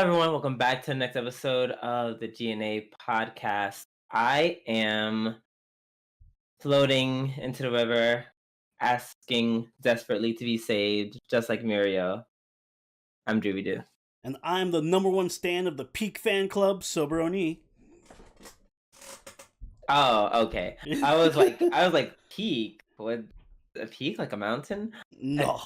everyone. Welcome back to the next episode of the G&A podcast. I am floating into the river, asking desperately to be saved, just like Mirio. I'm Drooby-Doo. And I'm the #1 stan of the Pieck fan club, Soberoni. Oh, okay. I was like Pieck. What? A peak, like a mountain? No.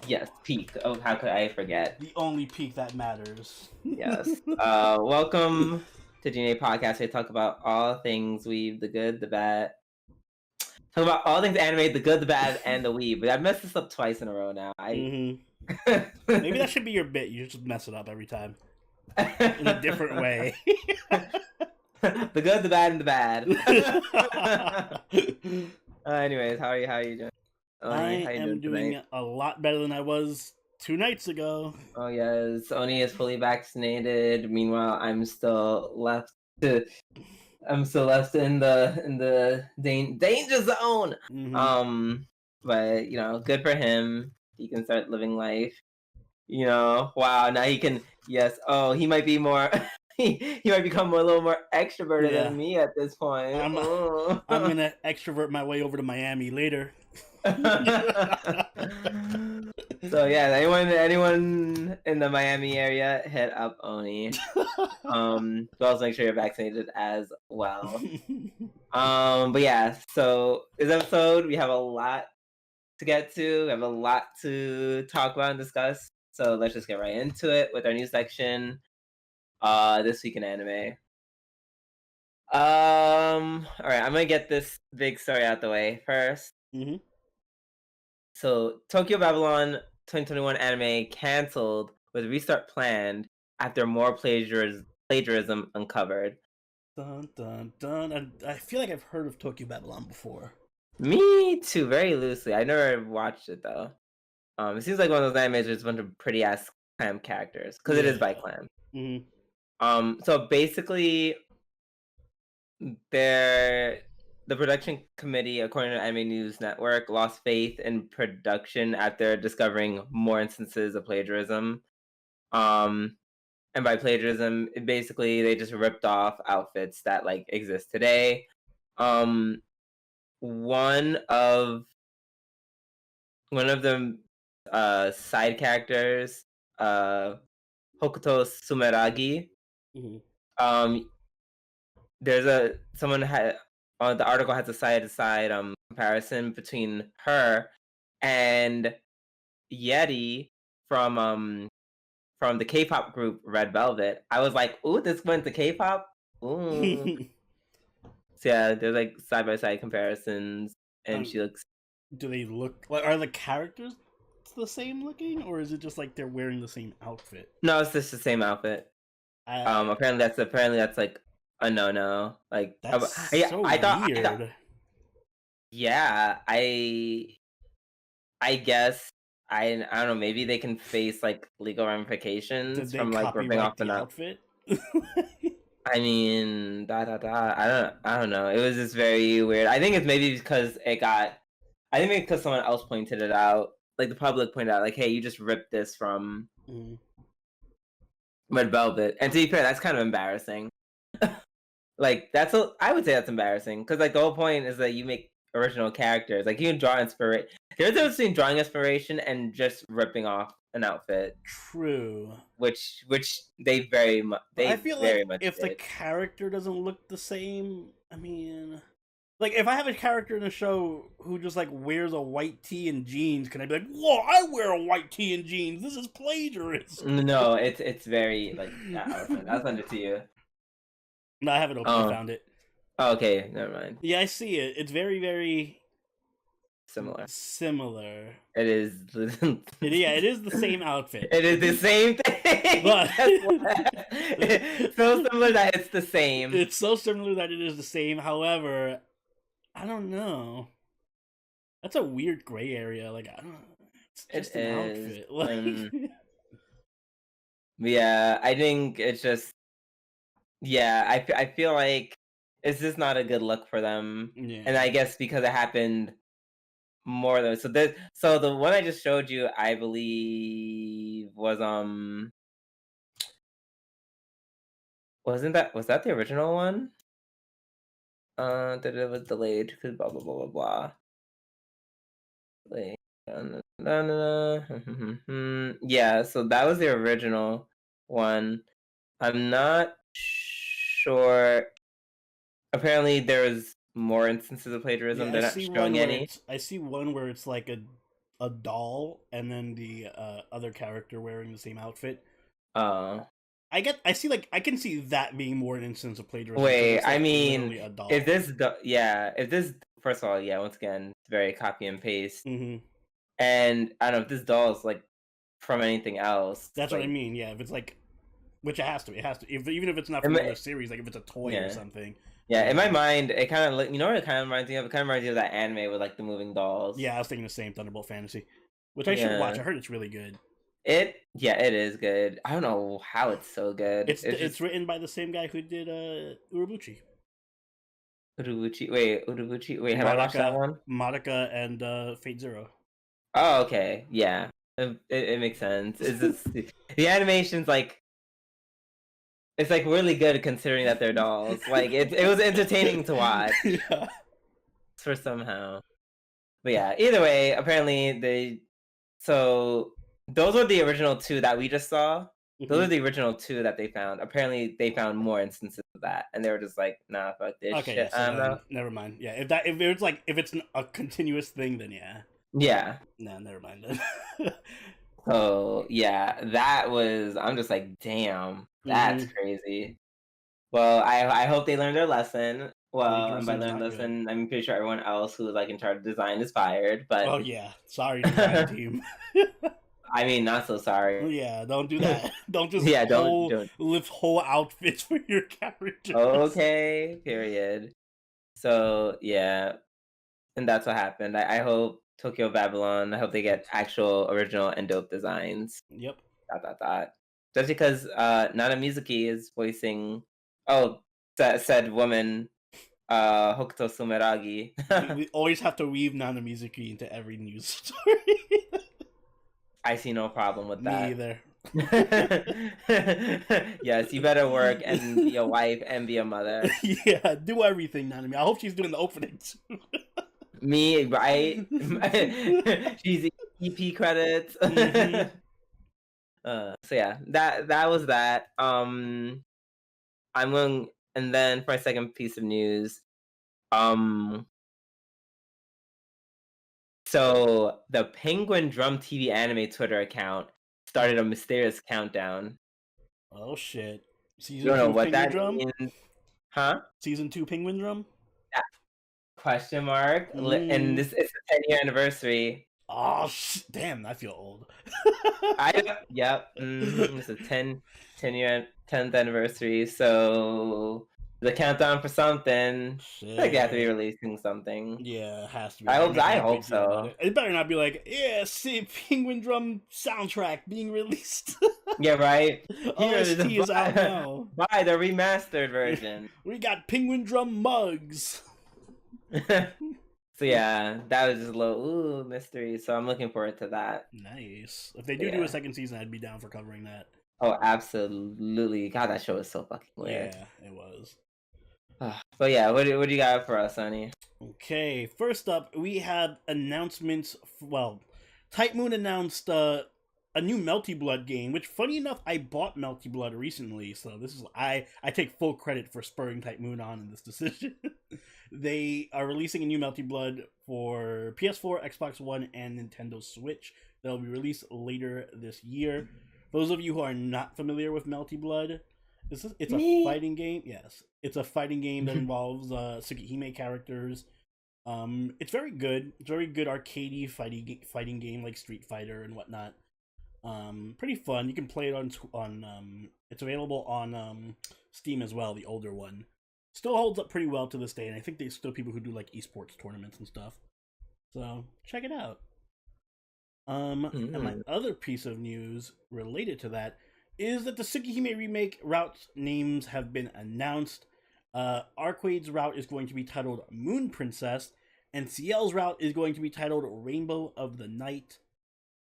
Yes, Pieck. Oh, how could I forget? The only peak that matters. Yes. Welcome to G&A podcast. We talk about all things weeb, the good, the bad. Talk about all things anime, the good, the bad, and the weeb. But I've messed this up twice in a row now. Maybe that should be your bit. You just mess it up every time in a different way. The good, the bad, and the bad. Anyways, how are you doing? I am doing a lot better than I was 2 nights ago. Oh yes, Oni is fully vaccinated. Meanwhile, I'm still left in the danger zone. But you know, good for him. He can start living life. You know, wow. Now he can. Yes. Oh, he might be more. He might become a little more extroverted than me at this point. I'm gonna extrovert my way over to Miami later. So yeah, anyone in the Miami area, hit up Oni. So also make sure you're vaccinated as well. But yeah, so this episode we have a lot to get to. We have a lot to talk about and discuss. So let's just get right into it with our news section. This week in anime. All right, I'm gonna get this big story out the way first. So Tokyo Babylon 2021 anime canceled with restart planned after more plagiarism uncovered. Dun dun dun. I feel like I've heard of Tokyo Babylon before. Me too, very loosely. I never watched it though. It seems like one of those animes with a bunch of pretty ass clam characters because it is by clam. So basically, the production committee, according to Anime News Network, lost faith in production after discovering more instances of plagiarism. And by plagiarism, basically they just ripped off outfits that like exist today. One of the side characters, Hokuto Sumeragi. There's the article has a side-to-side comparison between her and Yeti from the K-pop group Red Velvet. I was like, ooh, this went to K-pop. Ooh. So yeah, there's like side-by-side comparisons, and she looks. Do they look like? Are the characters the same looking, or is it just like they're wearing the same outfit? No, it's just the same outfit. Apparently that's like a no. Like that's so I thought, weird. Yeah, I guess I don't know. Maybe they can face like legal ramifications from like ripping off the outfit. I mean, I don't know. It was just very weird. I think it's maybe because because someone else pointed it out. Like the public pointed out, like, hey, you just ripped this from Red Velvet. And to be fair, that's kind of embarrassing. Like I would say that's embarrassing because like the whole point is that you make original characters. Like you can draw inspiration. There's a difference between drawing inspiration and just ripping off an outfit. True. Which they very much. I feel like if did. the character doesn't look the same, I mean, like if I have a character in a show who just like wears a white tee and jeans, can I be like, whoa, I wear a white tee and jeans. This is plagiarism. No, it's very like I'll send it to you. No, I haven't opened. I found it. Oh, okay, never mind. Yeah, I see it. It's very, very similar. It is. It is the same outfit. It is the same thing. But it's so similar that it's the same. It's so similar that it is the same. However, I don't know. That's a weird gray area. Like I don't know. It's just an outfit. Like yeah, I think it's just. Yeah, I feel like it's just not a good look for them. Yeah. And I guess because it happened more than so the one I just showed you, I believe was was that the original one? That it was delayed because blah blah blah blah blah. Like, yeah, so that was the original one. I'm not sure. Apparently, there was more instances of Yeah, plagiarism. I They're not see one showing where any. it's I see one where it's like a doll and then the other character wearing the same outfit. Uh, I see like I can see that being more an instance of plagiarism because Wait, it's I like mean, literally a if doll. this, first of all, yeah, once again, it's very copy and paste. Hmm. And I don't know if this doll is like from anything else, That's what I like, mean. Yeah, if it's like, which it has to. If even if it's not it from may- another series, like if it's a toy or yeah. something. Yeah, in my mind, it kind of, you know what it kind of reminds me of? It kind of reminds me of that anime with like the moving dolls. Yeah, I was thinking the same Thunderbolt Fantasy, which I should watch. Yeah. I heard it's really good. It is good. I don't know how it's so good. It's It's just written by the same guy who did Urobuchi. Urubuchi. Wait, Urubuchi. Wait, have I watched that Madoka, one? Madoka, and Fate Zero. Oh, okay. Yeah. It makes sense. It's just the animation's like it's like really good considering that they're dolls. Like it was entertaining to watch Yeah. for somehow. But yeah, either way, apparently so those were the original two that we just saw. Those are the original two that they found. Apparently they found more instances of that and they were just like, nah, fuck this Okay, yeah. shit. So then, never mind. Yeah, if it's like if it's a continuous thing, then yeah. Yeah. Nah, never mind then. So yeah, I'm just like, damn, that's crazy. Well, I hope they learned their lesson. Well, and by Plagiarism is learned not good. lesson, I'm pretty sure everyone else who was like in charge of design is fired. But Oh yeah, sorry design team. I mean, not so sorry. Yeah, don't do that. Don't just Yeah, don't. lift whole outfits for your characters. Okay, period. So yeah, and that's what happened. I hope Tokyo Babylon. I hope they get actual original and dope designs. Yep. Dot. Just because Nana Mizuki is voicing said woman Hokuto Sumeragi. We always have to weave Nana Mizuki into every news story. I see no problem with Me that. either. Yes, you better work and be a wife and be a mother. Yeah, do everything, Nana. I hope she's doing the opening too. Me, right? She's EP credits. So yeah, that was that. I'm going, and then for my second piece of news, so the Penguin Drum TV anime Twitter account started a mysterious countdown. Oh shit! You don't know what that means, huh? Season 2 Penguin Drum? Yeah. Question mark. And this is the 10-year anniversary. Oh damn! I feel old. Yep. It's a 10-year 10th anniversary. So the countdown for something. Shit. I think they have to be releasing something. Yeah, it has to be. I hope so. It better not be like, yeah, see, Penguin Drum soundtrack being released. Yeah, right. OST is out now. Buy the remastered version. We got Penguin Drum mugs. So yeah, that was just a little mystery. So I'm looking forward to that. Nice. If they do a second season, I'd be down for covering that. Oh, absolutely. God, that show is so fucking weird. Yeah, it was. But yeah, what do you got for us, Sonny? Okay, first up, we had announcements. Well, Type Moon announced a new Melty Blood game, which, funny enough, I bought Melty Blood recently, so this is I take full credit for spurring Type Moon on in this decision. They are releasing a new Melty Blood for PS4, Xbox One, and Nintendo Switch. They'll be released later this year. Those of you who are not familiar with Melty Blood, it's a fighting game. Yes, it's a fighting game that involves Tsukihime characters. It's very good. It's very good arcadey fighting game like Street Fighter and whatnot. Pretty fun. You can play it on it's available on Steam as well, the older one. Still holds up pretty well to this day, and I think there's still people who do like esports tournaments and stuff. So check it out. And my other piece of news related to that is that the Tsukihime remake route names have been announced. Arquade's route is going to be titled Moon Princess, and Ciel's route is going to be titled Rainbow of the Night.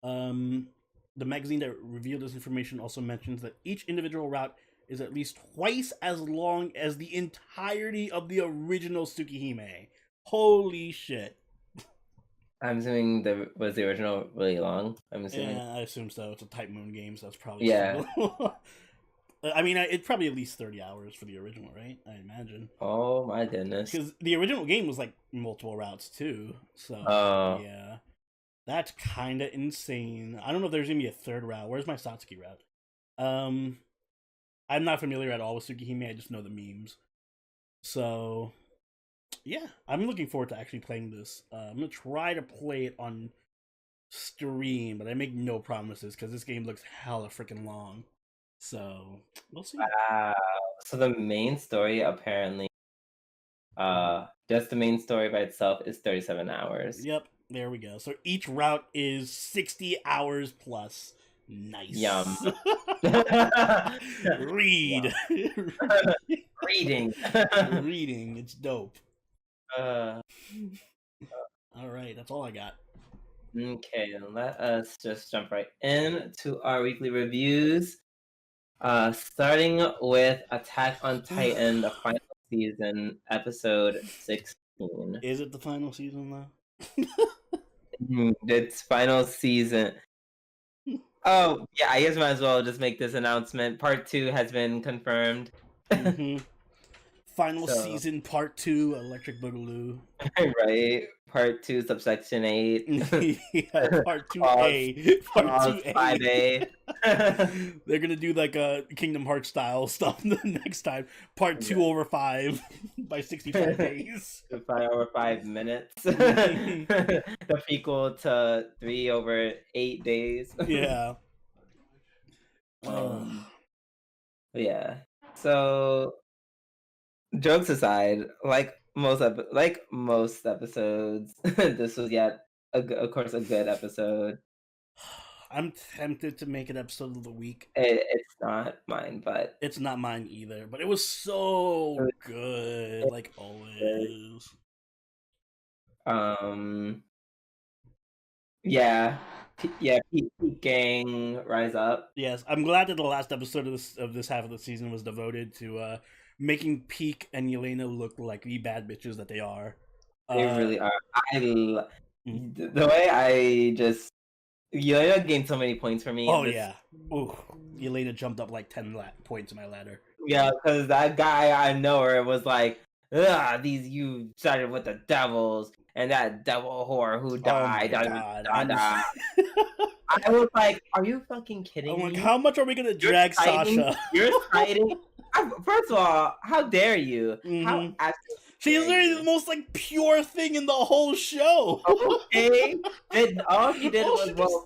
The magazine that revealed this information also mentions that each individual route is at least twice as long as the entirety of the original Tsukihime. Holy shit. I'm assuming was the original really long? I'm assuming. Yeah, I assume so. It's a Type Moon game, so that's probably Yeah. I mean, it's probably at least 30 hours for the original, right? I imagine. Oh my goodness. Because the original game was like multiple routes too. So yeah, that's kind of insane. I don't know if there's gonna be a third route. Where's my Satsuki route? I'm not familiar at all with Tsukihime. I just know the memes. So yeah, I'm looking forward to actually playing this. I'm gonna try to play it on stream, but I make no promises because this game looks hella freaking long. So we'll see. Wow. So the main story apparently, just the main story by itself is 37 hours. Yep, there we go. So each route is 60 hours plus. Nice. Yum. Read. Reading. Reading. It's dope. All right, that's all I got. Okay, let us just jump right into our weekly reviews. Starting with Attack on Titan, the final season, episode 16. Is it the final season though? It's final season. Oh, yeah, I guess might as well just make this announcement. Part 2 has been confirmed. Final season, part 2, Electric Boogaloo. Right, part 2, subsection 8. Yeah, part 2A. Part 2A. 5A. They're gonna do like a Kingdom Hearts style stuff the next time. Part 2 over 5 by 65 days. 5 over 5 minutes. The prequel to 3 over 8 days. Yeah. Yeah. So, jokes aside, like most episodes, this was yet, of course, a good episode. I'm tempted to make an episode of the week. It's not mine, but it's not mine either. But it was so good, like always. Yeah, Pieck gang rise up. Yes, I'm glad that the last episode of this half of the season was devoted to making Pieck and Yelena look like the bad bitches that they are. They really are. The way I just Yelena gained so many points for me. Oh yeah, ooh, Yelena jumped up like 10 points in my ladder. Yeah, because that guy I know her was like, you sided with the devils and that devil whore who died. Oh my God. I was like, are you fucking kidding me? Like, how much are we gonna drag Sasha? You're fighting. First of all, how dare you? How she's literally the most like pure thing in the whole show. Okay, and all she did was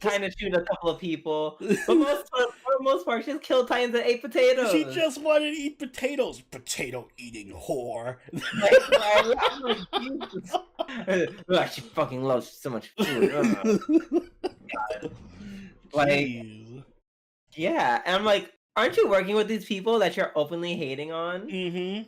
kind of shoot a couple of people, but for the most part, she just killed Titans and ate potatoes. She just wanted to eat potatoes. Potato eating whore. She fucking loves so much food. Like, yeah, and I'm like, aren't you working with these people that you're openly hating on? I'm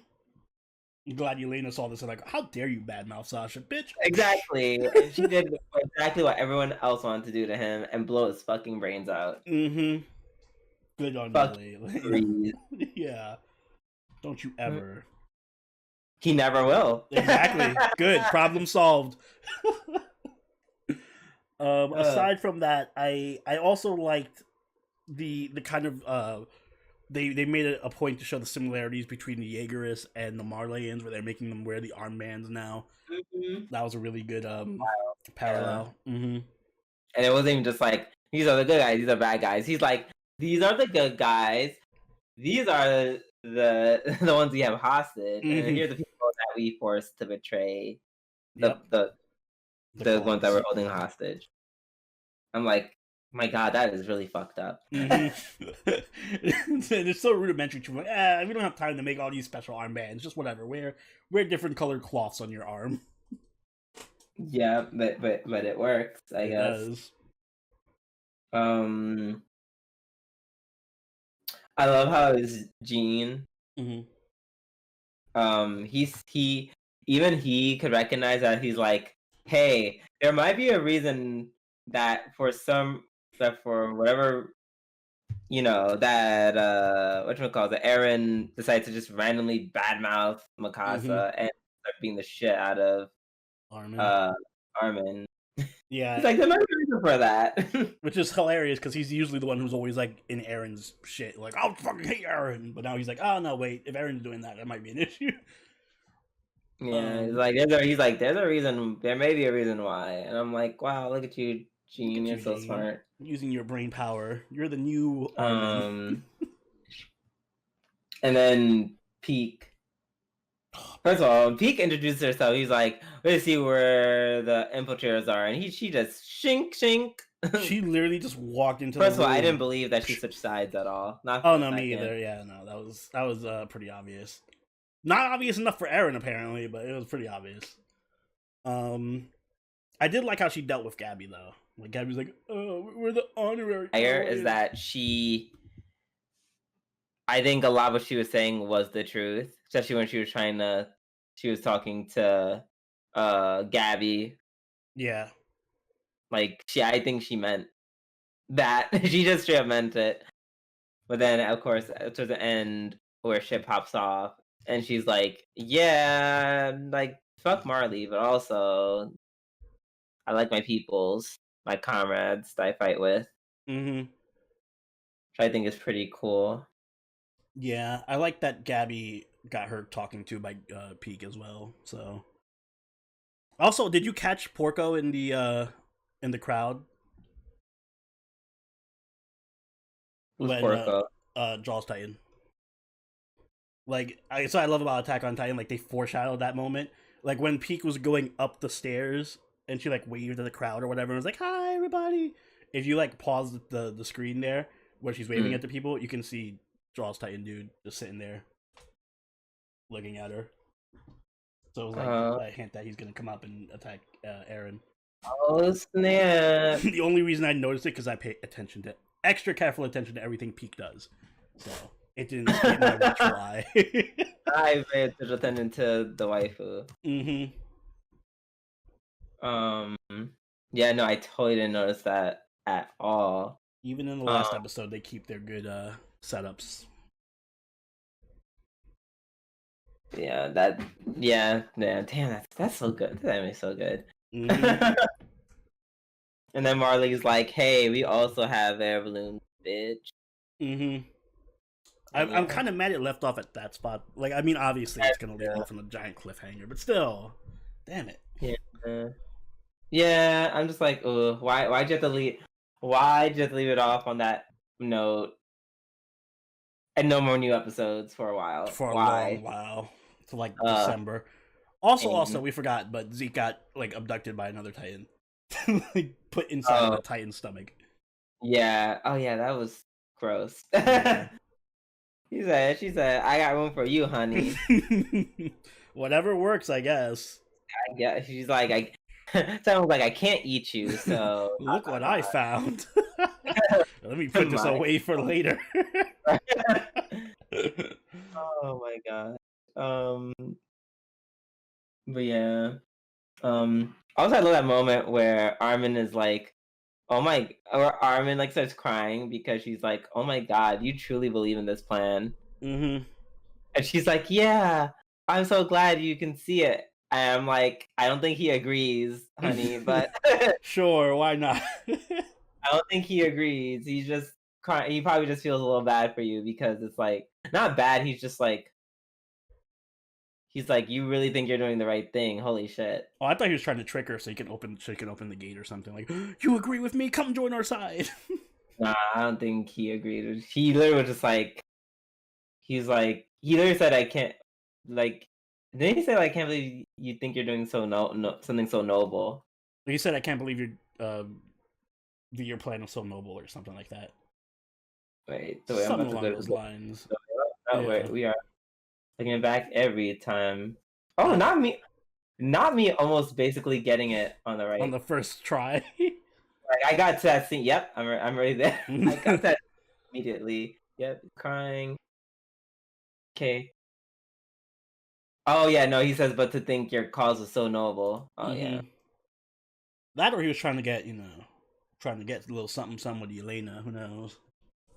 glad Yelena saw this and like, how dare you badmouth Sasha, bitch? Exactly. And she did exactly what everyone else wanted to do to him and blow his fucking brains out. Good on you, Yelena. Yeah. Don't you ever. He never will. Exactly. Good. Problem solved. Aside from that, I also liked the kind of they made it a point to show the similarities between the Jaegerists and the Marleyans, where they're making them wear the armbands now. That was a really good parallel. And it wasn't even just like, these are the good guys, these are bad guys. He's like, these are the good guys, these are the ones we have hostage, and here's the people that we forced to betray the ones that we're holding hostage. I'm like, my God, that is really fucked up. It's so rudimentary to me. We don't have time to make all these special armbands. Just whatever. Wear different colored cloths on your arm. Yeah, but it works, I guess. Does. I love how it's Gene. He could recognize that. He's like, hey, there might be a reason that for whatever you know, that whatchamacallit, Eren decides to just randomly badmouth Mikasa and start beating the shit out of Armin. uh Armin. He's Yeah, like, there's no reason for that. which is hilarious because he's usually the one who's always like in Eren's shit. Like, I'll fucking hate Eren, but now he's like, oh no, wait, if Eren's doing that, that might be an issue. Yeah, he's like, there's a reason, there may be a reason why. And I'm like, wow, look at you, Look Gene, at you're you, so Gene, smart. using your brain power. You're the new Armin. And then Pieck. First of all, Pieck introduced herself. He's like, let's see where the infiltrators are, and she just shink shink. She literally just walked into First the of all, room. I didn't believe that she switched sides at all. Not for Oh a no, me second. either. Yeah, no, that was pretty obvious. Not obvious enough for Eren apparently, but it was pretty obvious. I did like how she dealt with Gabby though. Like Gabby's like, "Oh, we're the honorary." Is that I think a lot of what she was saying was the truth, especially when she was talking to Gabby. Yeah. Like I think she meant that. She just straight up meant it. But then, of course, to the end where shit pops off, and she's like, "Yeah, like fuck Marley, but also I like my peoples, my comrades that I fight with," Mm-hmm. which I think is pretty cool. Yeah, I like that Gabby got her talking to by Pieck as well. So, also, did you catch Porco in the crowd Who's when Porco? Jaws Titan? Like, I love about Attack on Titan. Like they foreshadowed that moment. Like when Pieck was going up the stairs and she like waved at the crowd or whatever. And was like, "Hi, everybody." If you like pause the screen there where she's waving at the people, you can see Jaws Titan dude just sitting there looking at her. So it was like a hint that he's gonna come up and attack Eren. Oh snap! The only reason I noticed it because I pay extra careful attention to everything Pieck does, so it didn't get my watchful eye. I paid attention to the waifu. Mm-hmm. Yeah, no, I totally didn't notice that at all. Even in the last episode, they keep their good setups. Yeah, damn, that's so good. That anime is so good. Mm-hmm. And then Marley's like, "Hey, we also have air balloons, bitch." Mm-hmm. I'm kind of mad it left off at that spot. Like, I mean, obviously it's gonna leave off on a giant cliffhanger, but still, damn it. Yeah, I'm just like, why'd you have to leave? Why'd you have to leave it off on that note? And no more new episodes for a while. For a long while, to like December. Also, we forgot, but Zeke got like abducted by another Titan, like put inside of a Titan's stomach. Yeah. Oh yeah, that was gross. Yeah. She said, "I got room for you, honey." Whatever works, I guess. Yeah, she's like, sounds like I can't eat you, so look what I found. Let me put this away for later. Oh my god. But yeah. Also I love that moment where Armin is like, or Armin like starts crying because she's like, "Oh my god, you truly believe in this plan." Mm-hmm. And she's like, "Yeah, I'm so glad you can see it." And I'm like, I don't think he agrees, honey, but sure, why not? I don't think he agrees. He's just crying. He probably just feels a little bad for you because it's like not bad. He's just like, you really think you're doing the right thing? Holy shit! Oh, I thought he was trying to trick her so she can open the gate or something. Like, you agree with me? Come join our side. Nah, I don't think he agreed. He literally was just like, he literally said, "I can't." Like, didn't he say, like, "I can't believe you think you're doing something so noble"? He said, "I can't believe your plan was so noble," or something like that. Wait, something along those lines. Oh, wait, we are taking it back every time. Oh, not me! Not me! Almost basically getting it on the first try. Like, I got to that scene. Yep, I'm ready there. I got that immediately. Yep, crying. Okay. Oh yeah, no, he says, "But to think your cause is so noble." Oh yeah. That, or he was trying to get a little something with Elena. Who knows?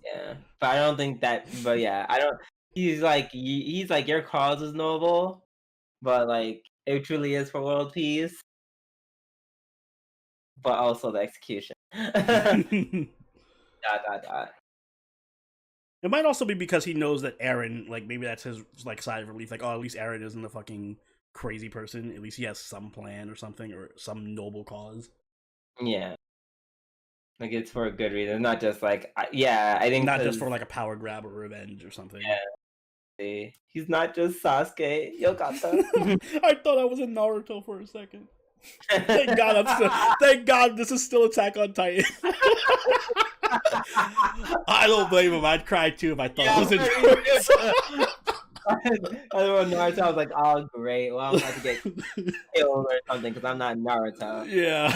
Yeah, but I don't think that. But yeah, I don't. He's like your cause is noble, but like it truly is for world peace, but also the execution. Dot dot dot. It might also be because he knows that Aaron, like maybe that's his like side of relief. Like, oh, at least Aaron isn't a fucking crazy person. At least he has some plan or something or some noble cause. Yeah, like it's for a good reason, not just like yeah. I think Not just because for like a power grab or revenge or something. yeah, he's not just Sasuke Yokata. I thought I was in Naruto for a second. Thank God I'm still. Thank God this is still Attack on Titan. I don't blame him. I'd cry too if I thought I was in Naruto. Naruto, I was like, oh great, well I'm about to get killed or something because I'm not Naruto. Yeah.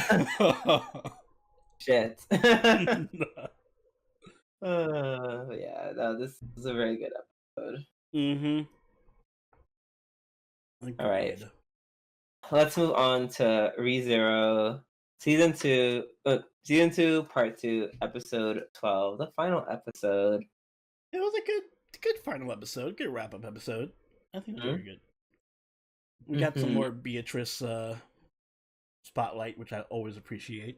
Shit. Yeah, no, this is a very good episode. Mm-hmm. All right, let's move on to ReZero season 2, part 2, episode 12, the final episode. It was a good final episode, good wrap up episode. I think very good. We got some more Beatrice spotlight, which I always appreciate.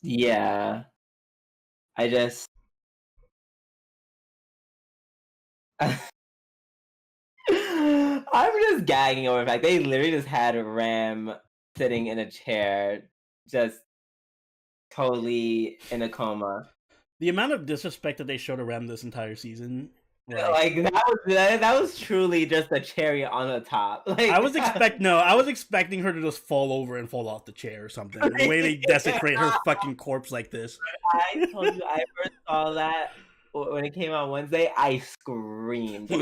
Yeah, I just I'm just gagging over the fact they literally just had Ram sitting in a chair, just totally in a coma. The amount of disrespect that they showed to Ram this entire season, like that was truly just a cherry on the top. Like I was expecting her to just fall over and fall off the chair or something. The way they desecrate her fucking corpse like this. I told you, I first saw that when it came out Wednesday. I screamed.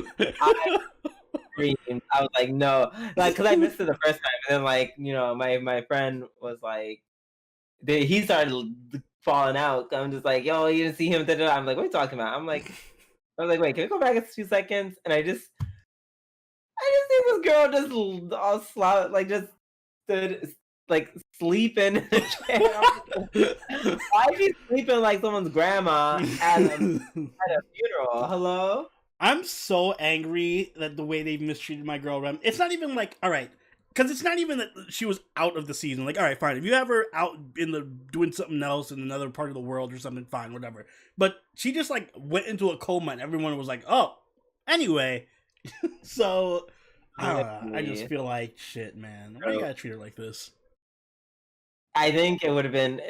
I was like, no, like because I missed it the first time, and then like my friend was like, he started falling out. I'm just like, yo, you didn't see him. I'm like, what are you talking about? I was like, wait, can we go back a few seconds? And I just see this girl just all just stood like sleeping in a chair. Why is she sleeping like someone's grandma at a funeral? Hello? I'm so angry that the way they mistreated my girl Rem. It's not even like, all right, because it's not even that she was out of the season. Like, all right, fine. If you have her out in the doing something else in another part of the world or something, fine, whatever. But she just like went into a coma, and everyone was like, "Oh, anyway." So I don't know. I just feel like shit, man. Why you gotta treat her like this? I think it would have been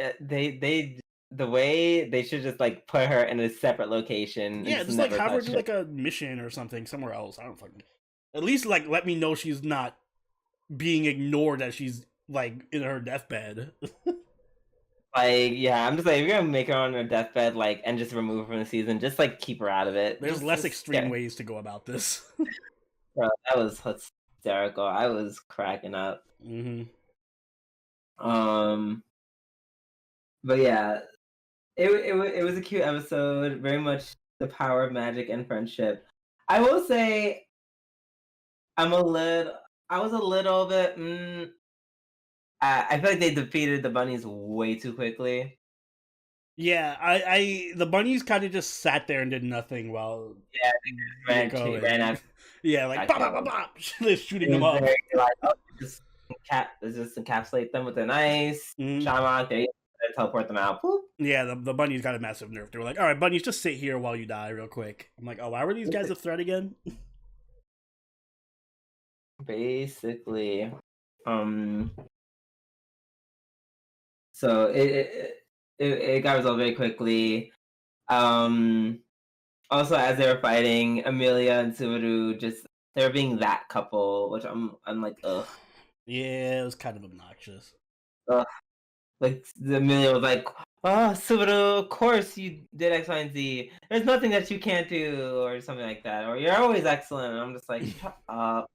the way they should just like put her in a separate location. Yeah, just like have her do like a mission or something somewhere else. I don't fucking. At least like let me know she's not being ignored as she's like in her deathbed. Like, yeah, I'm just like, if you're gonna make her on her deathbed, like, and just remove her from the season, just like keep her out of it. There's less extreme ways to go about this. Bro, that was hysterical. I was cracking up. But yeah, it was a cute episode. Very much the power of magic and friendship. I will say, I was a little bit. I feel like they defeated the bunnies way too quickly. Yeah, the bunnies kind of just sat there and did nothing while ran out. Yeah, like bop, bop, bop, bop. They're shooting them up. Like, oh, just encapsulate them with an ice shaman. They teleport them out. Poop. Yeah, the bunnies got a massive nerf. They were like, all right, bunnies, just sit here while you die real quick. I'm like, oh, why were these guys a threat again? Basically, so it got resolved very quickly. Also, as they were fighting, Amelia and Subaru they were being that couple, which I'm like, ugh. Yeah, it was kind of obnoxious. Ugh. Like Amelia was like, oh, Subaru, of course you did X, Y, and Z. There's nothing that you can't do, or something like that, or you're always excellent. And I'm just like, shut up.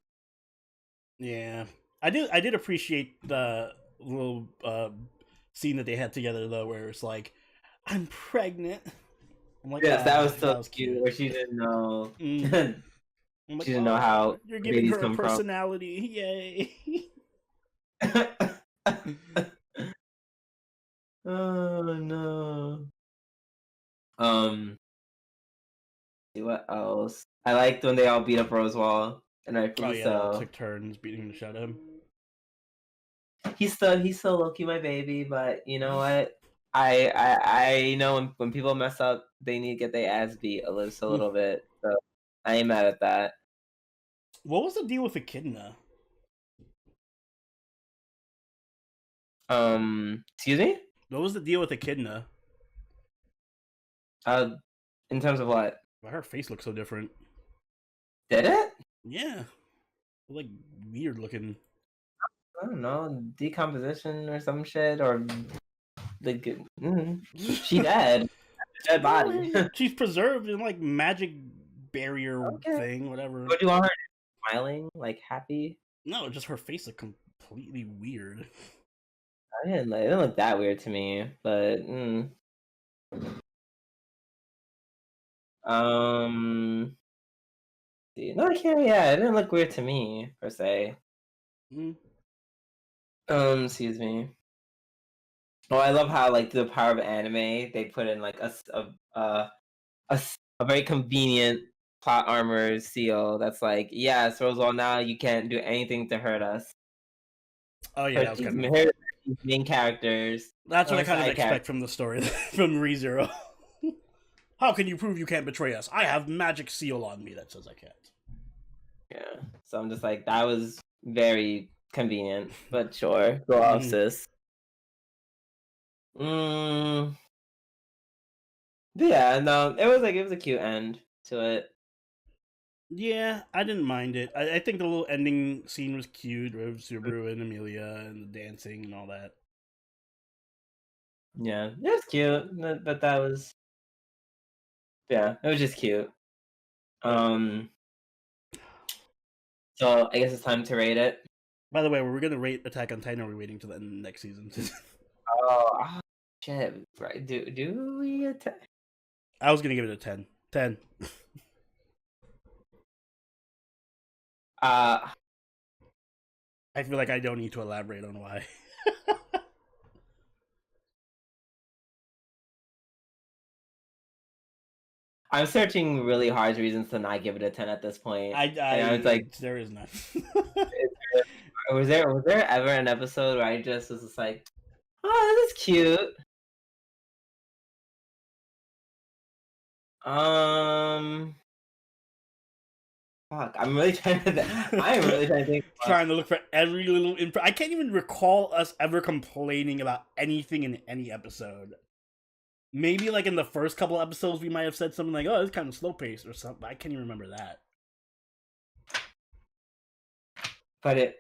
Yeah, I did appreciate the little scene that they had together though, where it's like, I'm pregnant. I'm like, yes, that was so cute. Where she didn't know. She didn't know how you're giving her a personality. Yay! Oh no. See what else? I liked when they all beat up Rosewall, and Oh rightfully yeah, they all so. took turns beating the shit out of him. He's still low-key my baby, but you know what? I know when people mess up, they need to get their ass beat a little bit. So I ain't mad at that. What was the deal with Echidna? Excuse me? What was the deal with Echidna? Uh, in terms of what? Why her face looks so different? Did it? Yeah, like weird looking. I don't know, decomposition or some shit, or like she dead, dead body. She's preserved in like magic barrier Okay. thing, whatever. What do you want her to be? Smiling, like happy? No, just her face looked completely weird. It didn't look that weird to me, but no, I can't. Yeah, it didn't look weird to me per se. Mm. Excuse me. Oh, I love how like the power of anime they put in like a very convenient plot armor seal that's like, yes, Roswell, now you can't do anything to hurt us. Oh yeah, that was kind of. Hurt these main characters. That's what I Or kind of side expect characters. from the story from ReZero. How can you prove you can't betray us? I have magic seal on me that says I can't. Yeah. So I'm just like, that was very convenient, but sure. Go off, sis. Yeah, no, it was a cute end to it. Yeah, I didn't mind it. I think the little ending scene was cute with Subaru and Amelia and the dancing and all that. Yeah, it was cute, but that was, yeah, it was just cute. So I guess it's time to rate it. By the way, were we gonna rate Attack on Titan, or are we waiting till the next season? Oh, shit! Right? Do we attack? I was gonna give it a 10. 10. I feel like I don't need to elaborate on why. I'm searching really hard reasons to not give it a 10 at this point. And I was like, there is none. was there ever an episode where I just was just like, oh, this is cute? Fuck, I'm really trying to. I am really trying to think. Trying to look for every little. I can't even recall us ever complaining about anything in any episode. Maybe like in the first couple episodes, we might have said something like, "Oh, it's kind of slow paced" or something. I can't even remember that. But it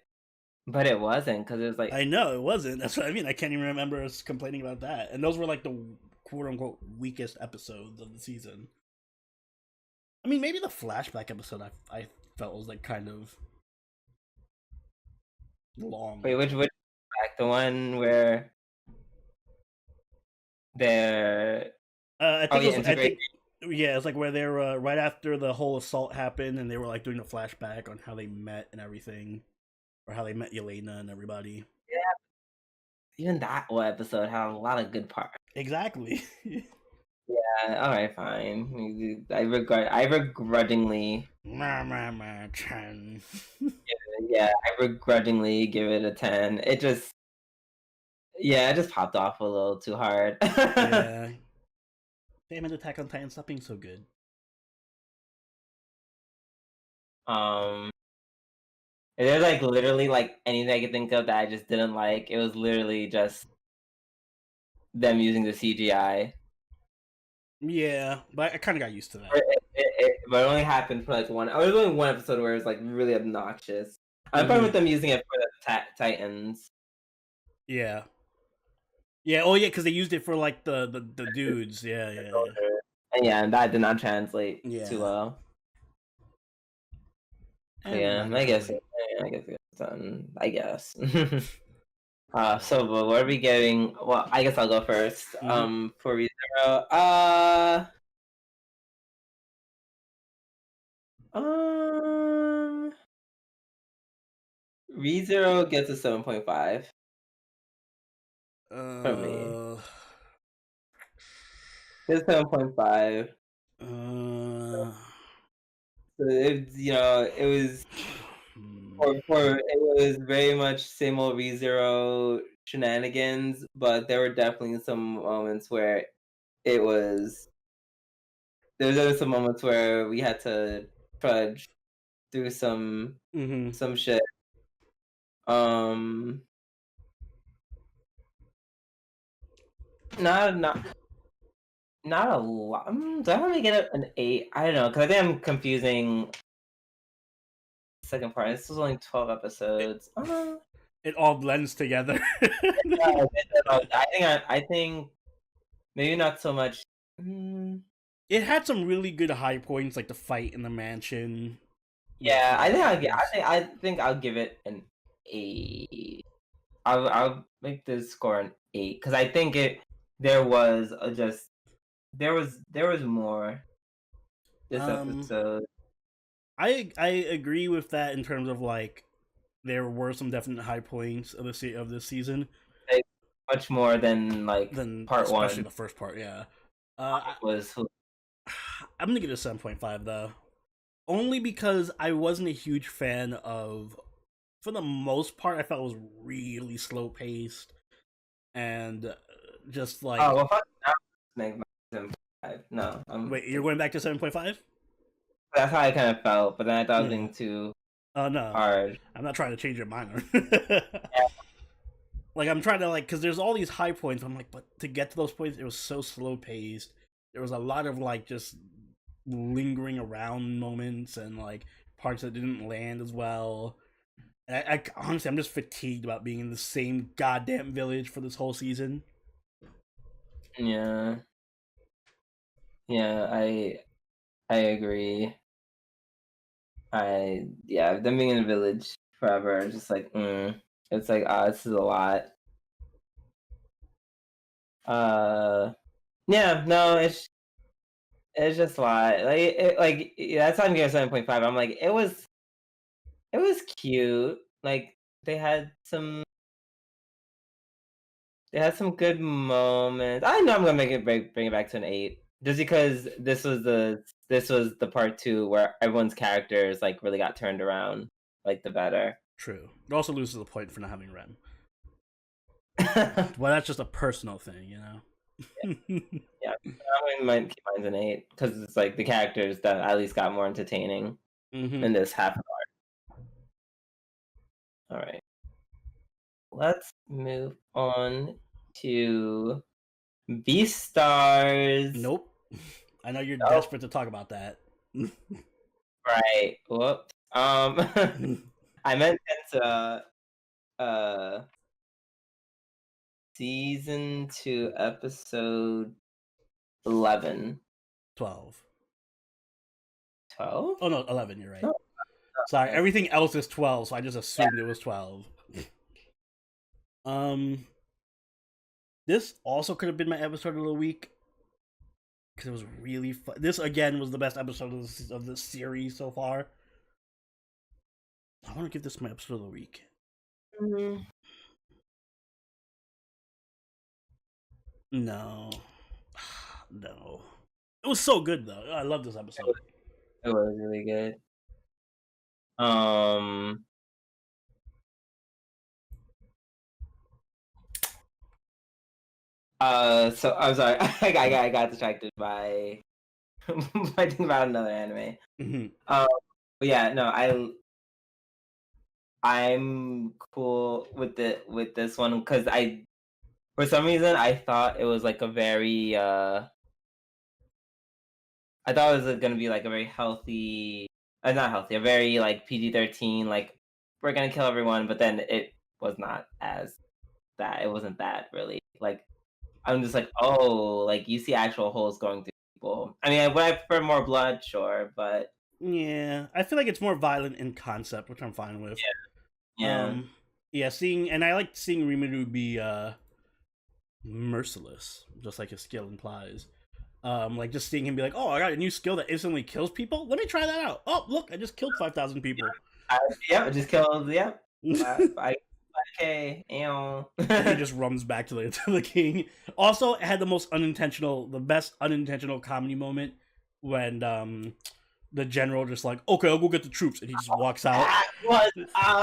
wasn't, because it was like, I know it wasn't. That's what I mean. I can't even remember us complaining about that. And those were like the quote unquote weakest episodes of the season. I mean, maybe the flashback episode I felt was like kind of long. wait, which back, the one where they're I think it was. integrated. Yeah, it's like where they were right after the whole assault happened, and they were like doing a flashback on how they met and everything, or how they met Yelena and everybody. Yeah, even that one episode had a lot of good parts. Exactly. Yeah, all right, fine. I begrudgingly. Yeah, I begrudgingly give it a 10. It just popped off a little too hard. Yeah. Damn it, Attack on Titan, stop being so good. If there's like literally like anything I could think of that I just didn't like, it was literally just them using the CGI. Yeah, but I kind of got used to that. But it only happened for like one. There was only one episode where it was like really obnoxious. I'm fine with them using it for the Titans. Yeah. Yeah. Oh, yeah, because they used it for like the dudes. Yeah. And yeah, that did not translate too well. Yeah, I guess it's done. I guess. So but what are we getting? Well, I guess I'll go first. For ReZero, ReZero gets a 7.5. for me. It's 7.5. So it, it was it was very much same old ReZero shenanigans, but there were definitely some moments where it was. There was some moments where we had to trudge through some shit. Not a lot. Do I want to get an 8? I don't know, because I think I'm confusing the second part. This was only 12 episodes. It all blends together. Yeah, I think maybe not so much. It had some really good high points, like the fight in the mansion. Yeah, I think I'll give it an 8. I'll make this score an 8 because I think there was more this episode. I agree with that in terms of like there were some definite high points of this season. Like, much more than part one, especially the first part. Yeah, I'm gonna give it a 7.5 though, only because I wasn't a huge fan of. For the most part, I felt it was really slow paced, and just like. Oh well, fuck now. No, wait, you're going back to 7.5? That's how I kind of felt, but then I thought it was being too. Oh no, hard. I'm not trying to change your mind. Like I'm trying to because there's all these high points. I'm like, but to get to those points, it was so slow paced. There was a lot of just lingering around moments and parts that didn't land as well. And I honestly, I'm just fatigued about being in the same goddamn village for this whole season. Yeah. Yeah, I agree. Them being in the village forever, just it's this is a lot. Yeah, no, it's just a lot. That's why I'm giving 7.5. I'm like, it was cute. Like they had some good moments. I know I'm gonna bring it back to an 8, just because this was the part 2 where everyone's characters really got turned around, the better. True. It also loses the point for not having Ren. Well, that's just a personal thing, Yeah, I might keep mine's an 8 because it's the characters that at least got more entertaining in this half hour. All right, let's move on to Beastars. Nope. I know you're desperate to talk about that. Right. Whoops. I meant season 2, episode 11. 12. 12? Oh no, 11. You're right. Sorry, everything else is 12, so I just assumed it was 12. This also could have been my episode of the week because it was really fun. This again was the best episode of this series so far. I want to give this my episode of the week. No. It was so good though. I love this episode. It was really good. So I'm sorry. I got distracted by thinking about another anime. But yeah, no, I'm cool with this one because for some reason I thought it was a very I thought it was gonna be a very healthy, not healthy, a very PG-13, we're gonna kill everyone, but then it was not as that. It wasn't that really. I'm just oh, you see actual holes going through people. I mean, would I prefer more blood? Sure, but yeah, I feel like it's more violent in concept, which I'm fine with. Yeah. And I like seeing Rimuru be merciless, just like his skill implies. Just seeing him be oh, I got a new skill that instantly kills people. Let me try that out. Oh, look, I just killed 5,000 people. I just killed. Yeah. Okay, He just runs back to the king. Also, it had the best unintentional comedy moment when the general just like, okay, I'll go get the troops, and he just walks out. That was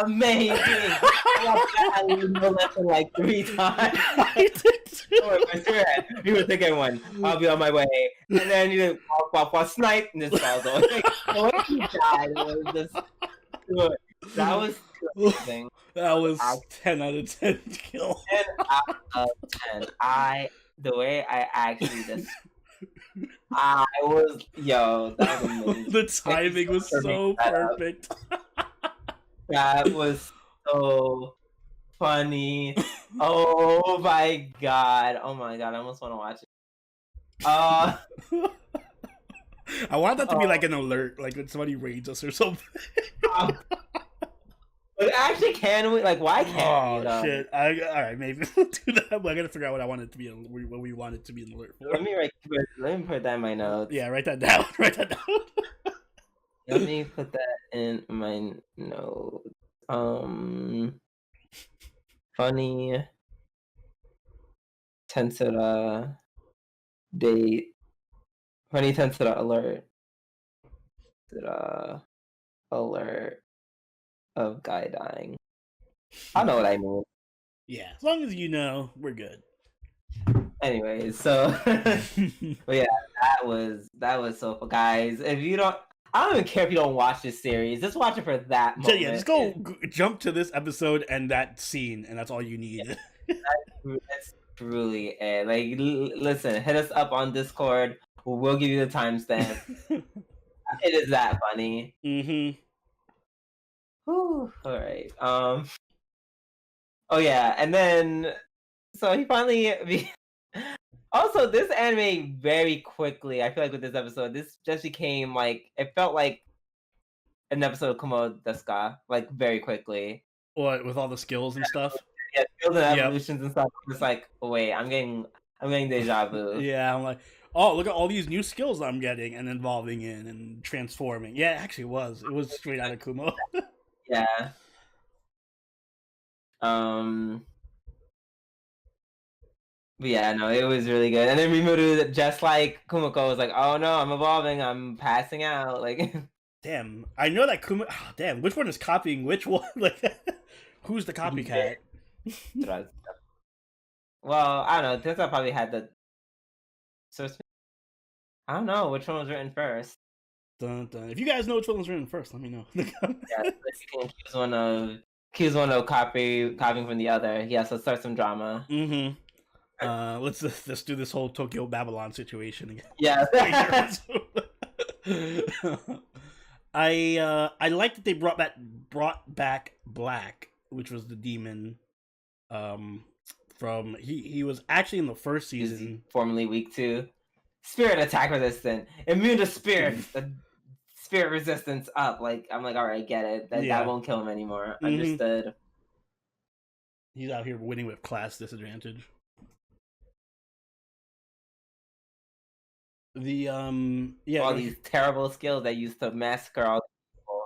amazing. I got that no lesson like 3 times. I did too. He was thinking one. I'll be on my way, and then you walk, snipe, and just falls away. The way he died was just good. That was amazing. That was 10 out of 10 kill. 10 out of 10. The way I actually just. I was that was amazing. The timing was so perfect. That was so funny. Oh my god! I almost want to watch it. I want that to be like an alert, like when somebody raids us or something. But actually, can we? Like, why can't we? Oh shit! All right, maybe we'll do that. But I gotta figure out what I want it to be. What we want it to be an alert for. Let me put that in my notes. Yeah, write that down. Write that down. Let me put that in my notes. Funny Tensura date. Funny Tensura alert. Alert of guy dying. I know what I mean. Yeah, as long as you know, we're good. Anyways, so but yeah, that was so fun, guys. If you don't, I don't even care if you don't watch this series. Just watch it for that moment. Yeah, just go jump to this episode and that scene, and that's all you need. That's truly it. Like, listen, hit us up on Discord. We'll give you the timestamp. It is that funny. Mm-hmm. Whew. All right. Oh yeah, and then so he finally. Also, this anime very quickly. I feel like with this episode, this just became like it felt like an episode of Kumo Deska, like very quickly. What, with all the skills and stuff? Yeah, skills and evolutions and stuff. Just like, wait, I'm getting deja vu. Yeah, I'm like, oh, look at all these new skills I'm getting and evolving in and transforming. Yeah, it actually was. It was straight out of Kumo. Yeah. But yeah, no, it was really good. And then Rimuru, just like Kumiko, was like, "Oh no, I'm evolving. I'm passing out." Like, damn, I know that Kumo. Oh, damn, which one is copying which one? Like, who's the copycat? Well, I don't know. Tensura probably had the. So I don't know which one was written first. Dun, dun. If you guys know which one was written first, let me know. Yeah, you can accuse one of copying from the other. Yeah, so start some drama. Mm-hmm. Let's do this whole Tokyo Babylon situation again. Yeah. I like that they brought back Black, which was the demon. From he was actually in the first season. Formerly weak to spirit attack resistant, immune to spirit. Spirit resistance up. Like, I'm like, all right, get it. That won't kill him anymore. Mm-hmm. Understood. He's out here winning with class disadvantage. All these terrible skills that used to massacre all the people.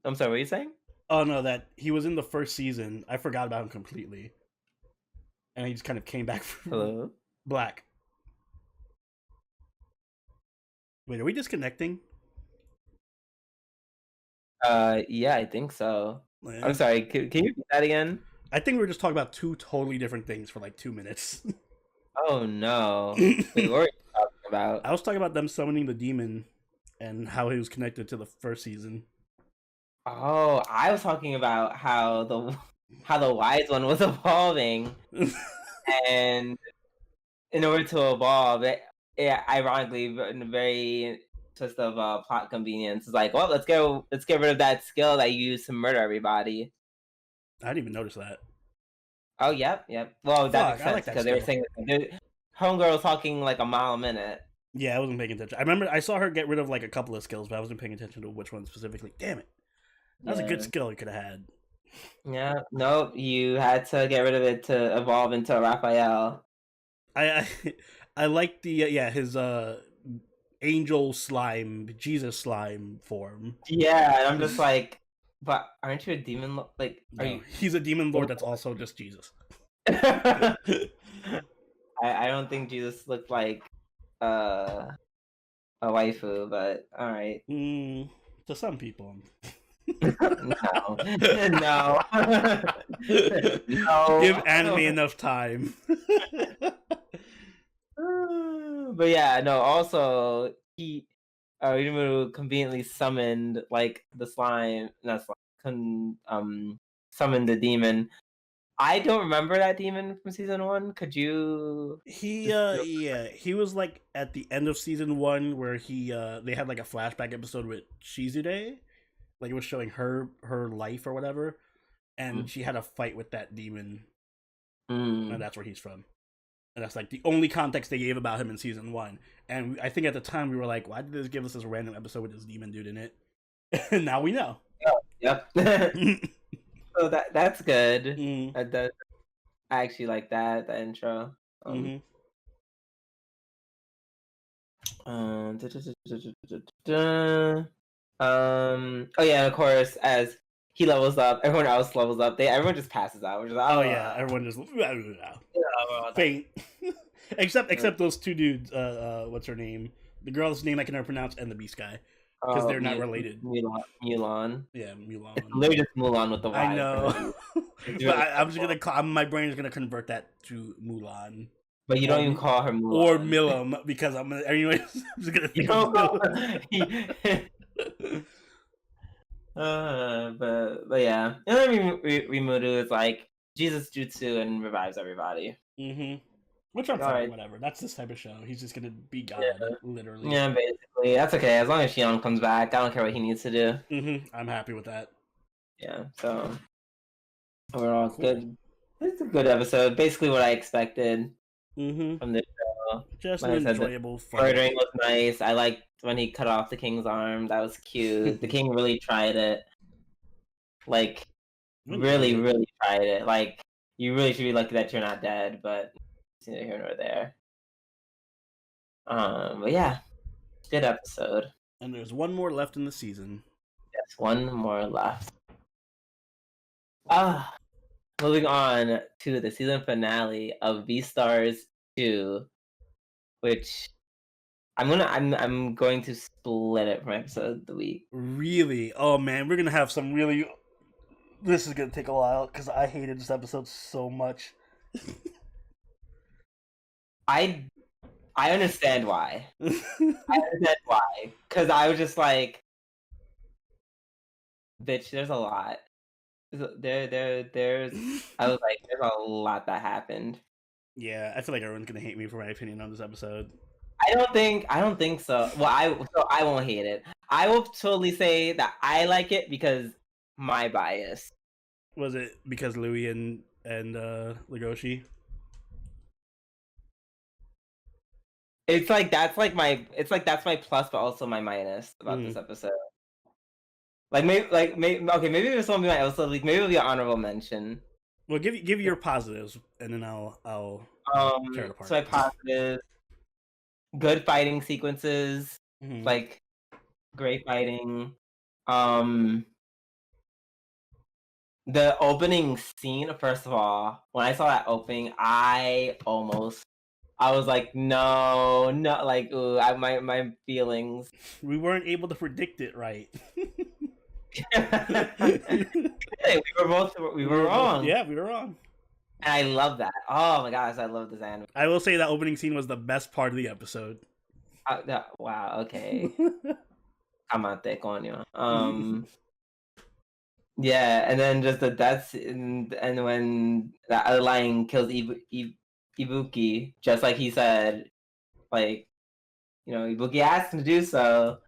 I'm sorry, what are you saying? Oh no, that he was in the first season. I forgot about him completely, and he just kind of came back from Hello? Black. Wait, are we disconnecting? Yeah, I think so. Yeah. I'm sorry. Can you repeat that again? I think we were just talking about two totally different things for like 2 minutes. Oh no! Wait, what were you talking about? I was talking about them summoning the demon and how he was connected to the first season. Oh, I was talking about how the wise one was evolving, and in order to evolve, it ironically, in a very twist of plot convenience, is like, well, let's get rid of that skill that you used to murder everybody. I didn't even notice that. Oh, yep. Well, that makes sense because they were saying Homegirl was talking like a mile a minute. Yeah, I wasn't paying attention. I remember I saw her get rid of like a couple of skills, but I wasn't paying attention to which one specifically. Damn it. That was a good skill you could have had. Yeah, nope. You had to get rid of it to evolve into Raphael. I like the his angel slime, Jesus slime form. Yeah, and I'm just like, But aren't you a demon? Like, are No, you? he's a demon lord that's also just Jesus. I don't think Jesus looked like a waifu, but all right. To some people. No, no, no. Give anime enough time. But yeah, no. Also, Rimuru conveniently summoned like the slime, not slime, summoned the demon. I don't remember that demon from season 1. Could you? He was like at the end of season 1 where they had like a flashback episode with Shizude, like it was showing her life or whatever, and she had a fight with that demon, and that's where he's from. And that's like the only context they gave about him in season 1. And I think at the time we were like, why did this give us this random episode with this demon dude in it? And now we know. Oh, yep. So that's good. I actually like that, the intro. Oh yeah, of course, as he levels up, everyone else levels up. Everyone just passes out. Which is like, everyone just faint. except those two dudes. What's her name? The girl's name I can never pronounce, and the beast guy, because they're not related. Mulan. Yeah, Mulan. It's literally just Mulan with the Y. I know. But I'm just gonna my brain is gonna convert that to Mulan. But you don't even call her Mulan. Or Milam, because anyways, I'm just gonna think of but yeah. And then Rimuru is like Jesus Jutsu and revives everybody. Which I'm fine, whatever. That's this type of show. He's just gonna be God, literally. Yeah, basically. That's okay. As long as Shion comes back, I don't care what he needs to do. I'm happy with that. Yeah, so overall, good. It's a good episode. Basically what I expected from this show. Just an enjoyable fun. Murdering was nice. I liked when he cut off the king's arm. That was cute. The king really tried it. Like, really, really tried it. Like, you really should be lucky that you're not dead, but it's neither here nor there. But yeah, good episode. And there's one more left in the season. Yes, one more left. Moving on to the season finale of Beastars 2, which I'm going to split it from episode of the week. Really? Oh man, we're gonna have some really. This is gonna take a while because I hated this episode so much. I understand why. I understand why, because I was just like, bitch, there's a lot. I was like, there's a lot that happened. Yeah, I feel like everyone's gonna hate me for my opinion on this episode. I don't think so. Well, I won't hate it. I will totally say that I like it because my bias. Was it because Louis and Legoshi? It's like that's my plus, but also my minus about this episode. Maybe this won't be my episode. Like maybe it'll be an honorable mention. Well, give your positives, and then I'll tear it apart. So my positives: good fighting sequences, like great fighting. The opening scene. First of all, when I saw that opening, I was like, no, like, ooh, my feelings. We weren't able to predict it right. we were wrong. Yeah, we were wrong. And I love that. Oh my gosh, I love this anime. I will say that opening scene was the best part of the episode. Wow, okay. Amate, coño. Yeah, and then just the deaths and when that other lion kills Ibuki, just like he said, like, Ibuki asked him to do so.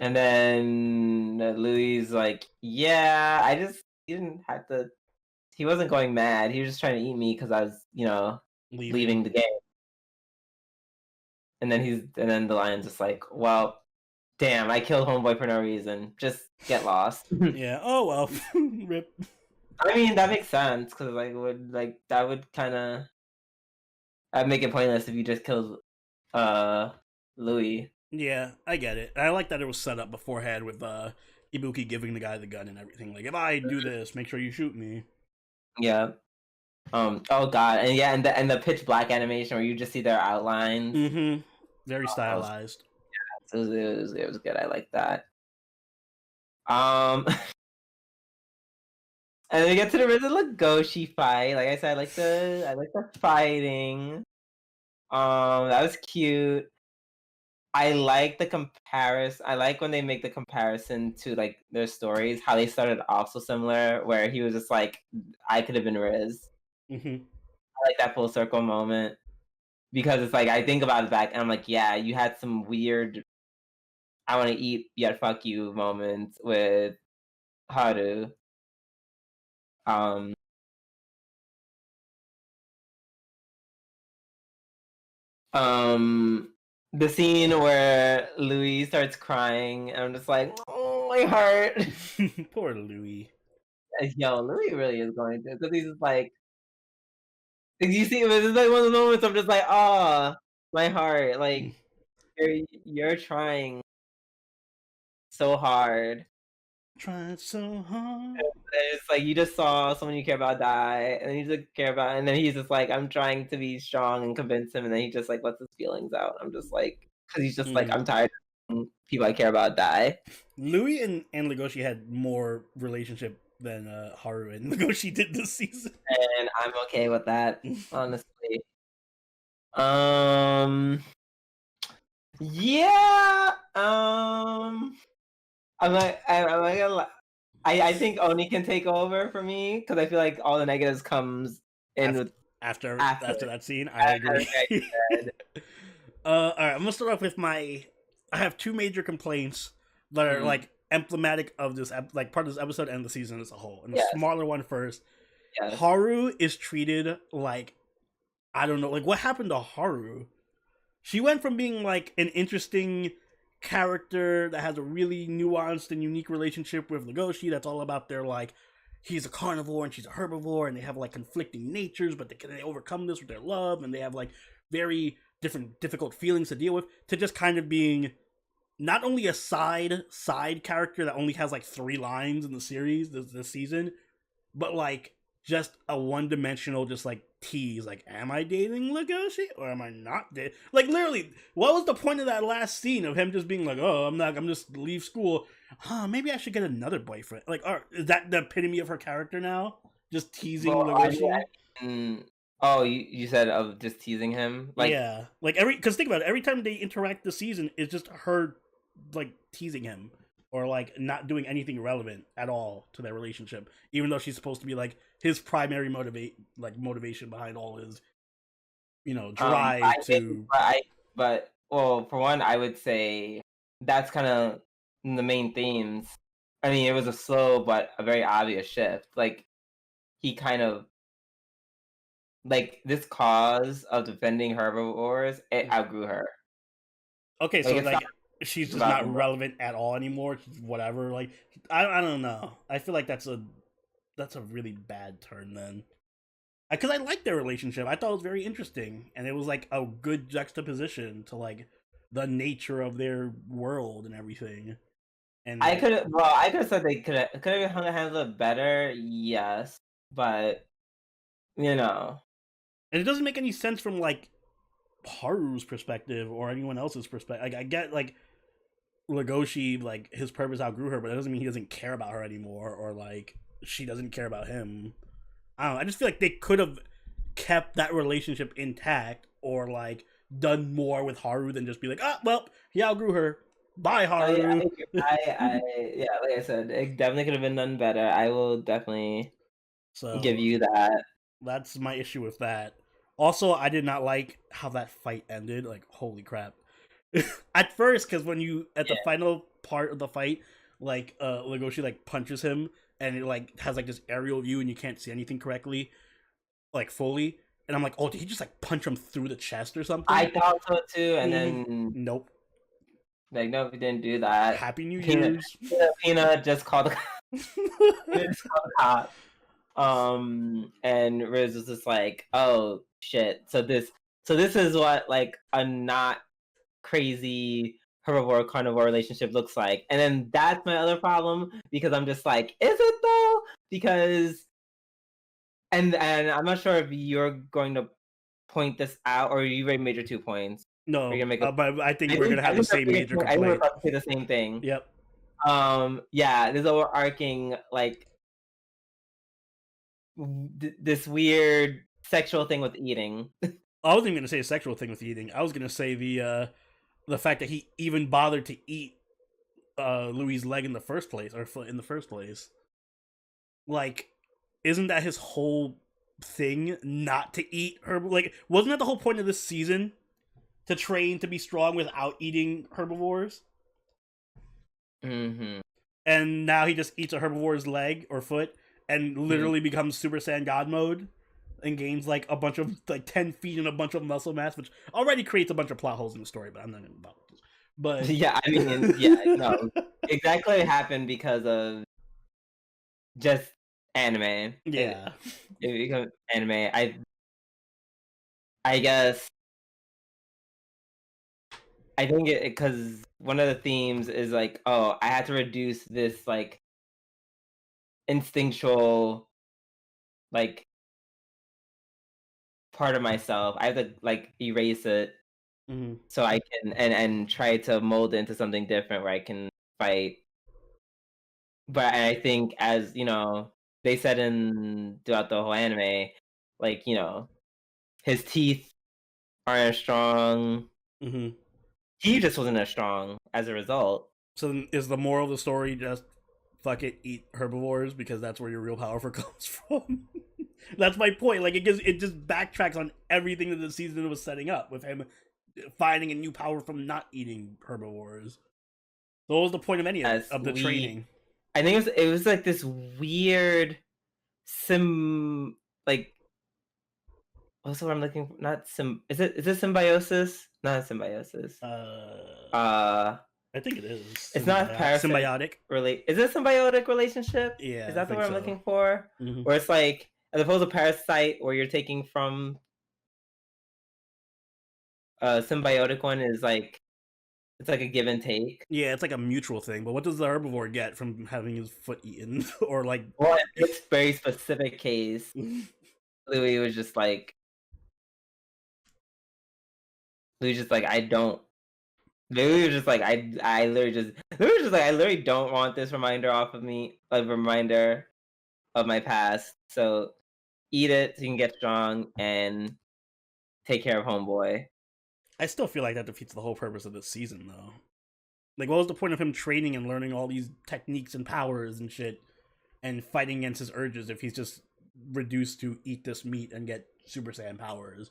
And then Louis like, yeah, he didn't have to. He wasn't going mad. He was just trying to eat me because I was, leaving the game. And then the lion's just like, well, damn, I killed homeboy for no reason. Just get lost. Yeah. Oh well. Rip. I mean, that makes sense because that would kind of make it pointless if you just killed Louis. Yeah, I get it. I like that it was set up beforehand with Ibuki giving the guy the gun and everything. Like, if I do this, make sure you shoot me. Yeah. Oh god, and yeah, and the pitch black animation where you just see their outlines. Mm-hmm. Very stylized. It was good. I like that. And then we get to the Rizu Legoshi fight. Like I said, I like the fighting. That was cute. I like the comparison. I like when they make the comparison to like their stories, how they started off so similar, where he was just like, I could have been Riz. Mm-hmm. I like that full circle moment. Because it's like I think about it back and I'm like, yeah, you had some weird I want to eat yet fuck you moments with Haru. Um the scene where Louis starts crying and I'm just like, oh my heart. Poor Louis. Yo, Louis really is going through because he's just like you see this is like one of the moments I'm just like, oh my heart. Like you're trying so hard. Trying so hard. It's like you just saw someone you care about die, and then you just care about, and then he's just like, I'm trying to be strong and convince him, and then he just like lets his feelings out. I'm just like, because he's just like, I'm tired of people I care about die. Louis and Legoshi had more relationship than Haru and Legoshi did this season, and I'm okay with that, honestly. Yeah. I think Oni can take over for me because I feel like all the negatives comes in after that scene. I agree. All right, I'm gonna start off with I have two major complaints that are like emblematic of this, like part of this episode and the season as a whole. And the smaller one first. Yes. Haru is treated like, I don't know, like what happened to Haru? She went from being like an interesting character that has a really nuanced and unique relationship with Legoshi that's all about their like, he's a carnivore and she's a herbivore and they have like conflicting natures, but they overcome this with their love and they have like very different difficult feelings to deal with, to just kind of being not only a side character that only has like 3 lines in the series this season, but like just a one-dimensional just like tease, like, am I dating Legoshi or am I not dating? Like, literally, what was the point of that last scene of him just being like, oh, I'm just leave school, maybe I should get another boyfriend? Like, is that the epitome of her character now, just teasing Legoshi? Oh, you said of just teasing him? Like, yeah, like because think about it, every time they interact this season, it's just her like teasing him or like not doing anything relevant at all to their relationship, even though she's supposed to be like his primary motivation behind all his, drive to. But well, for one, I would say that's kind of the main themes. I mean, it was a slow but a very obvious shift. Like he kind of like this cause of defending herbivores, it outgrew her. Okay, so like she's just not relevant at all anymore. Whatever. Like I don't know. I feel like that's a really bad turn then. Because I liked their relationship. I thought it was very interesting, and it was like a good juxtaposition to like the nature of their world and everything. And I could have said they could have handled it better, yes, but and it doesn't make any sense from like Haru's perspective or anyone else's perspective. Like I get like Legoshi, like his purpose outgrew her, but that doesn't mean he doesn't care about her anymore, or like she doesn't care about him. I don't know. I just feel like they could have kept that relationship intact, or like done more with Haru than just be like, well, he outgrew her. Bye, Haru. Like I said, it definitely could have been done better. I will definitely give you that. That's my issue with that. Also, I did not like how that fight ended. Like, holy crap. At first, because when you, at the final part of the fight, like, Legoshi, like, punches him, and it, like, has, like, this aerial view, and you can't see anything correctly, like, fully. And I'm like, oh, did he just, like, punch him through the chest or something? I thought so, too, and then... Nope. Like, no, we didn't do that. Happy New Year's. Peanut just called the cop. And Riz was just like, oh, shit. So this is what, like, a not crazy herbivore carnivore relationship looks like. And then that's my other problem, because I'm just like, is it though? Because and I'm not sure if you're going to point this out, or you already made your 2 points. Or No, you're gonna make but I think we're gonna have the same major I think we're complaint. about to say the same thing. Yep. Yeah, this overarching like this weird sexual thing with eating. I wasn't even gonna say a sexual thing with eating. I was gonna say the fact that he even bothered to eat Louis' leg in the first place, or foot in the first place. Like, isn't that his whole thing, not to eat herb? Like, wasn't that the whole point of this season, to train to be strong without eating herbivores? Mm-hmm. And now he just eats a herbivore's leg or foot and literally becomes Super Saiyan God mode and gains like a bunch of like 10 feet and a bunch of muscle mass, which already creates a bunch of plot holes in the story, but I'm not gonna about this. But yeah, I mean, yeah, no, exactly happened because of just anime. yeah, It becomes anime. I guess I think it because one of the themes is like, oh, I had to reduce this like instinctual like part of myself. I have to like erase it so I can and try to mold it into something different where I can fight. But I think, as you know, they said in throughout the whole anime, like, you know, his teeth aren't as strong. mm-hmm. He just wasn't as strong as a result. So then is the moral of the story just fuck it, eat herbivores because that's where your real power comes from? That's my point. Like it just backtracks on everything that the season was setting up with him finding a new power from not eating herbivores. So what was the point of any of the training? I think it was like this weird like what's the word I'm looking for? Not is it symbiosis? Not symbiosis. I think it is. It's not symbiotic. Is it a symbiotic relationship? Yeah. Is that the word I'm looking for? Mm-hmm. Where it's like, as opposed to parasite, where you're taking from a symbiotic one is like, it's like a give and take. Yeah, it's like a mutual thing. But what does the herbivore get from having his foot eaten? Or like, well, in this very specific case, Louis was just like, I don't. Louis was just like, I literally don't want this reminder off of me, a reminder of my past. So eat it so you can get strong and take care of homeboy. I still feel like that defeats the whole purpose of this season, though. Like, what was the point of him training and learning all these techniques and powers and shit and fighting against his urges if he's just reduced to eat this meat and get Super Saiyan powers?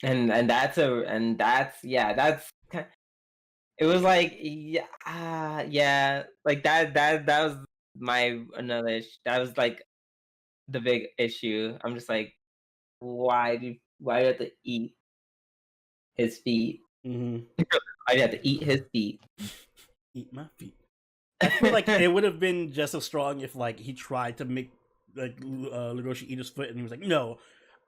And that's it was like, yeah, like that was that was like the big issue. I'm just like, why do you have to eat his feet? Mm-hmm. Why do you have to eat his feet? Eat my feet. I feel like it would have been just as strong if like he tried to make like Legoshi eat his foot and he was like, no,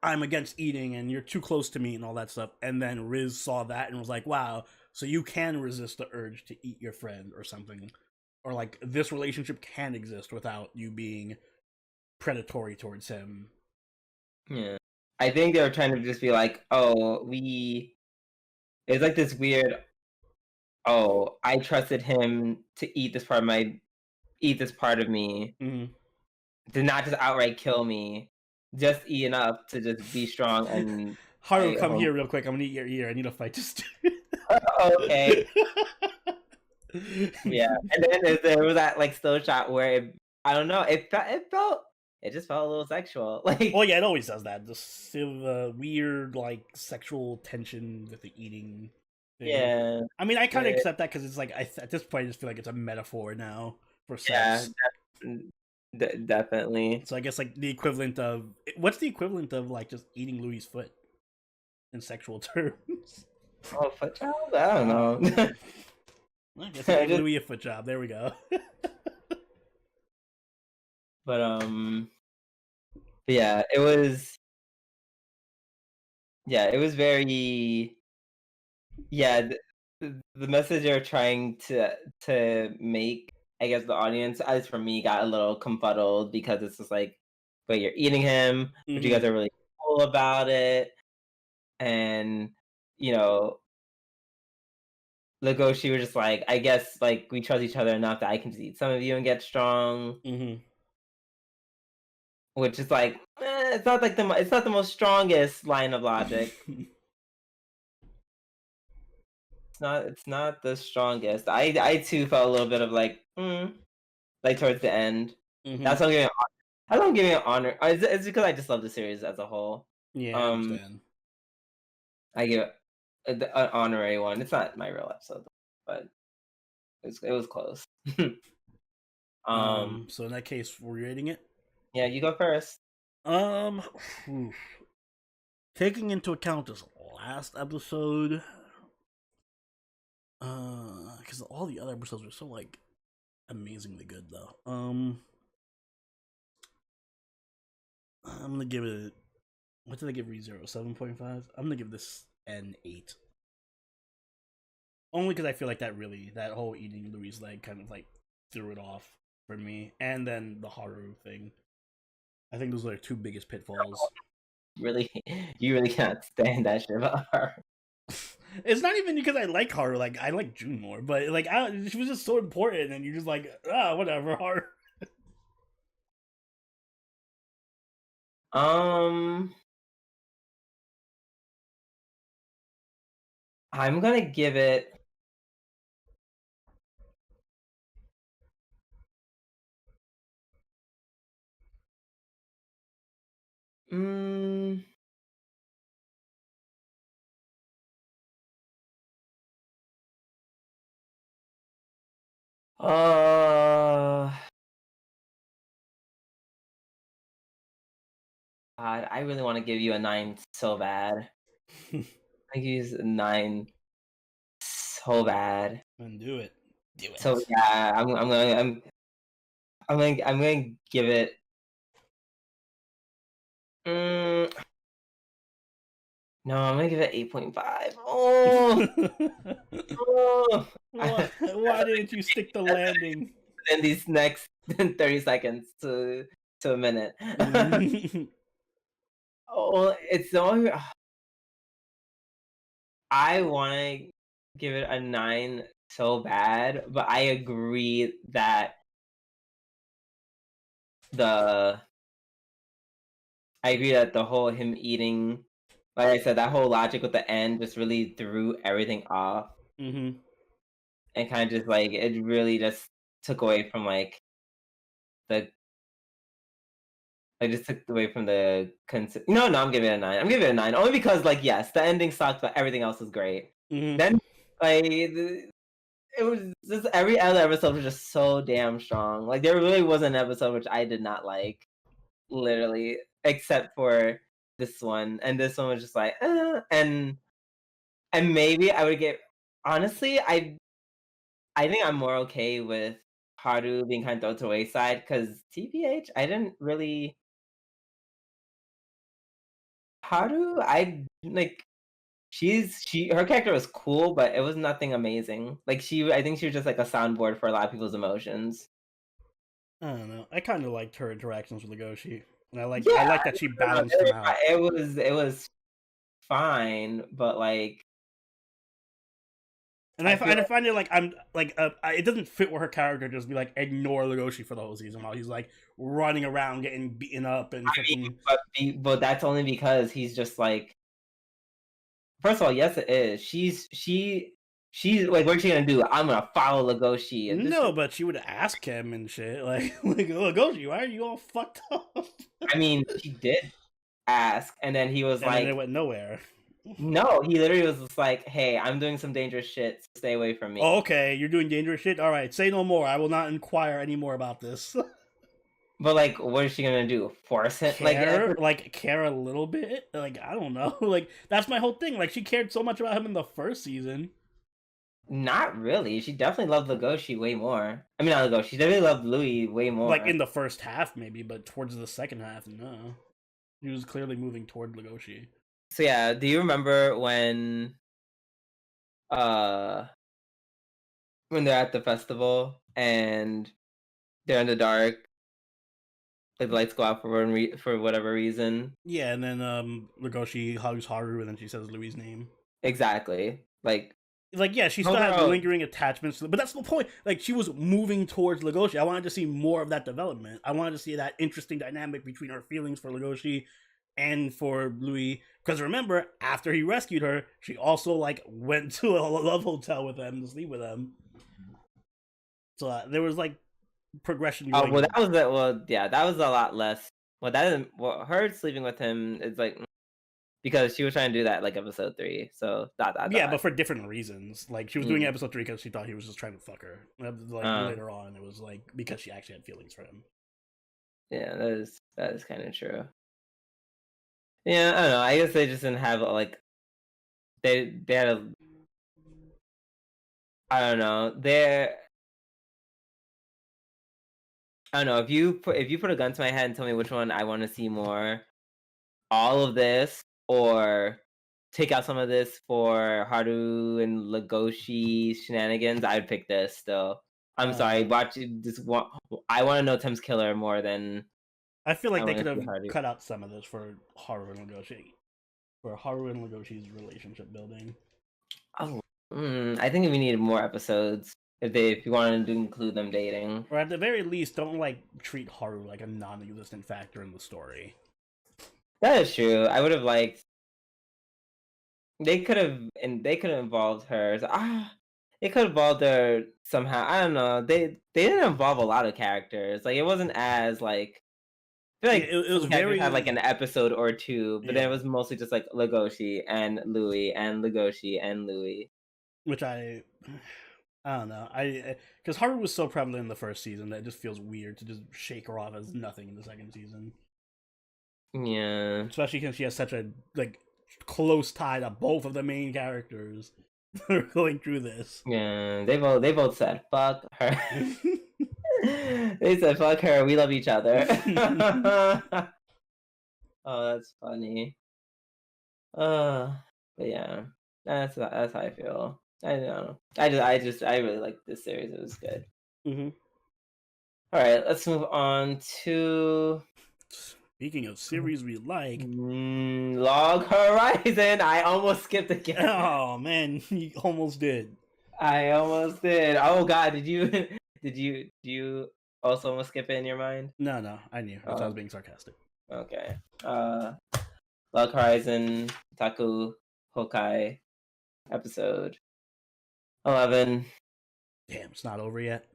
I'm against eating and you're too close to me and all that stuff. And then Riz saw that and was like, wow, so you can resist the urge to eat your friend or something. Or like this relationship can exist without you being predatory towards him. Yeah. I think they were trying to just be like, oh, it's like this weird, oh, I trusted him to eat this part of me. Mm-hmm. To not just outright kill me. Just eat enough to just be strong and Haru, come here real quick. I'm gonna eat your ear. I need to fight this dude. Okay. Yeah. And then there was that like still shot where I don't know, it just felt a little sexual. Like, well, yeah, it always does that. Just weird like sexual tension with the eating thing. Yeah. I mean, I kind of accept that because it's like at this point I just feel like it's a metaphor now for sex. Yeah, definitely. So I guess like the equivalent of what's the equivalent of like just eating Louis' foot in sexual terms? Oh, foot job? I don't know. I guess I Louis a foot job. There we go. But yeah, it was very yeah, the message they're trying to make, I guess the audience, as for me, got a little confuddled because it's just like, but you're eating him, but you Mm-hmm. guys are really cool about it, and you know, Legoshi was just like, I guess like we trust each other enough that I can just eat some of you and get strong, Mm-hmm. which is like, it's not like it's not the most strongest line of logic. It's not the strongest. I too felt a little bit of like, like towards the end. Mm-hmm. That's what I'm giving. That's what I'm giving it honor. It's because I just love the series as a whole. Yeah, I Um, understand. I give it an honorary one. It's not my real episode, but it was close. um, So in that case, we're rating it. yeah, you go first. Um, taking into account this last episode, because all the other episodes were so like amazingly good though. I'm gonna give it. What did I give ReZero? 7.5. I'm gonna give this an 8. Only because I feel like that whole eating Louis' leg kind of like threw it off for me, and then the Haru thing. I think those are their two biggest pitfalls. Really, you really can't stand that shit about her. It's not even because I like Haru. Like I like June more, but like she was just so important, and you're just like, whatever, Haru. Um, I'm gonna give it. Mm, uh, God, I really want to give you a 9 so bad. I use a 9 so bad. And do it, So yeah, I'm gonna give it. Mm, no, I'm gonna give it 8.5. Oh, oh. Why didn't you stick the landing? In these next 30 seconds to a minute. Oh, it's the only. I want to give it a 9 so bad, but I agree that the the whole him eating, like I said, that whole logic with the end just really threw everything off, Mm-hmm. and kind of just like it really just took away from like the. I just took away from the. No, I'm giving it a 9. I'm giving it a 9 only because like yes, the ending sucked, but everything else was great. Mm-hmm. Then like it was just every other episode was just so damn strong. Like there really was an episode which I did not like, literally, except for this one, and this one was just like, and maybe I would get. Honestly, I think I'm more okay with Haru being kind of thrown to the wayside because TBH, I didn't really Haru. I like her character was cool, but it was nothing amazing. Like I think she was just like a soundboard for a lot of people's emotions. I don't know. I kind of liked her interactions with Legoshi, and I Yeah, like that she balanced them out. it was fine, but like And I feel I find it like it doesn't fit with her character to just be like ignore Legoshi for the whole season while he's like running around getting beaten up and freaking. but that's only because he's just like. First of all, yes, it is. She's like, what's she gonna do? I'm gonna follow Legoshi, and this. No, but she would ask him and shit like Legoshi, why are you all fucked up? I mean, she did ask, and then he was And then it like, went nowhere. no, he literally was just like, hey, I'm doing some dangerous shit, so stay away from me. Oh, okay, you're doing dangerous shit. All right, say no more. I will not inquire any more about this. But like, what is she gonna do? Force him? Care a little bit. Like I don't know. Like that's my whole thing. Like she cared so much about him in the first season. Not really. She definitely loved Legoshi way more. I mean, not Legoshi. She definitely loved Louis way more. Like in the first half, maybe, but towards the second half, no. He was clearly moving toward Legoshi. So yeah, do you remember when uh when they're at the festival and they're in the dark, like the lights go out for whatever reason. Yeah, and then Legoshi hugs Haru, and then she says Louis' name. Exactly. Like, yeah, she still had lingering attachments, but that's the point. Like, she was moving towards Legoshi. I wanted to see more of that development. I wanted to see that interesting dynamic between her feelings for Legoshi and for Louis. Because remember, after he rescued her, she also like went to a love hotel with him to sleep with him. So there was like progression. Oh well, that was a lot less. Well, that isn't. Well, her sleeping with him is like because she was trying to do that like episode 3. So yeah, but for different reasons. Like she was doing episode 3 because she thought he was just trying to fuck her. Like later on, it was like because she actually had feelings for him. Yeah, that is kind of true. Yeah, I don't know. I guess they just didn't have like they had a. I don't know. I don't know if you put a gun to my head and tell me which one I want to see more, all of this or take out some of this for Haru and Legoshi shenanigans, I'd pick this still. I'm sorry, watching this one. I want to know Tim's killer more than. I feel like they could have cut out some of this for Haru and Legoshi, for Haru and Legoshi's relationship building. Oh, I think we needed more episodes if you wanted to include them dating, or at the very least, don't like treat Haru like a non-existent factor in the story. That is true. I would have liked. They could have involved her. It could have involved her somehow. I don't know. They didn't involve a lot of characters. Like it wasn't as like. I feel like it was very had like an episode or two, but then it was mostly just like Legoshi and Louis and Legoshi and Louis. Which I don't know. Because Haru was so prevalent in the first season that it just feels weird to just shake her off as nothing in the second season. Yeah, especially because she has such a like close tie to both of the main characters that are going through this. Yeah, they both said fuck her. They said fuck her. We love each other. Oh, that's funny. But yeah, that's how I feel. I don't know. I really liked this series. It was good. All right, let's move on to. Speaking of series we like, Log Horizon. I almost skipped again. Oh man, you almost did. I almost did. Oh god, did you also almost skip it in your mind? No, I knew. I was being sarcastic. Okay. Log Horizon Taku Hokai episode 11. Damn, it's not over yet.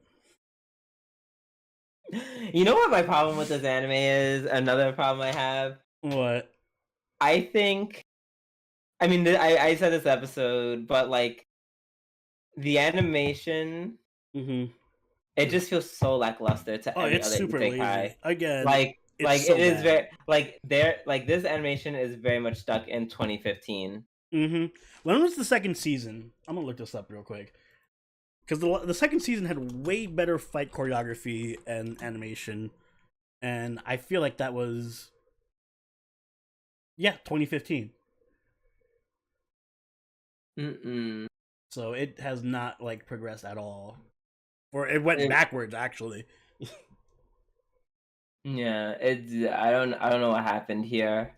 You know what my problem with this anime is? Another problem I have? What? I think... I mean, I said this episode, but, like, the animation... It just feels so lackluster to every other super isekai. Again, like so it is very... Like, this animation is very much stuck in 2015. When was the second season? I'm gonna look this up real quick. Because the second season had way better fight choreography and animation, and I feel like that was 2015. So it has not like progressed at all, or it went backwards actually. Yeah, I don't know what happened here.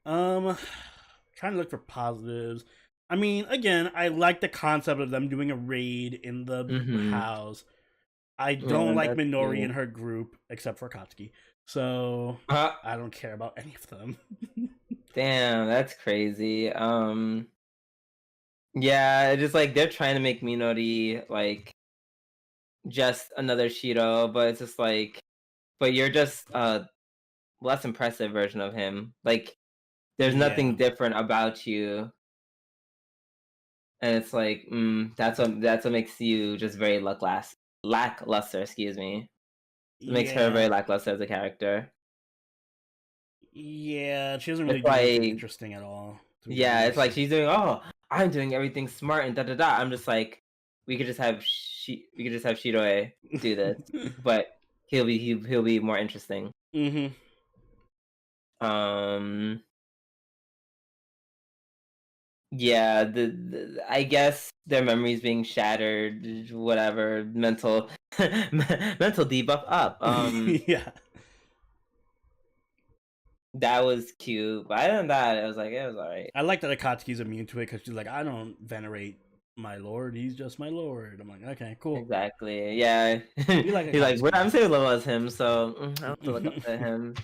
Trying to look for positives. I mean, again, I like the concept of them doing a raid in the house. I don't like Minori and her group, except for Katsuki. So, I don't care about any of them. Damn, that's crazy. Yeah, it's just like they're trying to make Minori like just another Shiro, but it's just like, but you're just a less impressive version of him. Like, there's nothing different about you. And it's like, that's what makes you just very lackluster. Excuse me. It makes her very lackluster as a character. Yeah, she doesn't really do anything interesting at all. Yeah, it's like she's doing. Oh, I'm doing everything smart and da da da. I'm just like, we could just have Shiroe do this, but he'll be more interesting. Yeah, I guess their memories being shattered, whatever, mental mental debuff up. Yeah. That was cute. But other than that, it was alright. I like that Akatsuki's immune to it because she's like, I don't venerate my lord. He's just my lord. I'm like, okay, cool. Exactly. Yeah. We like He's like, I'm Akatsuki. same level as him, so I have to look up to him.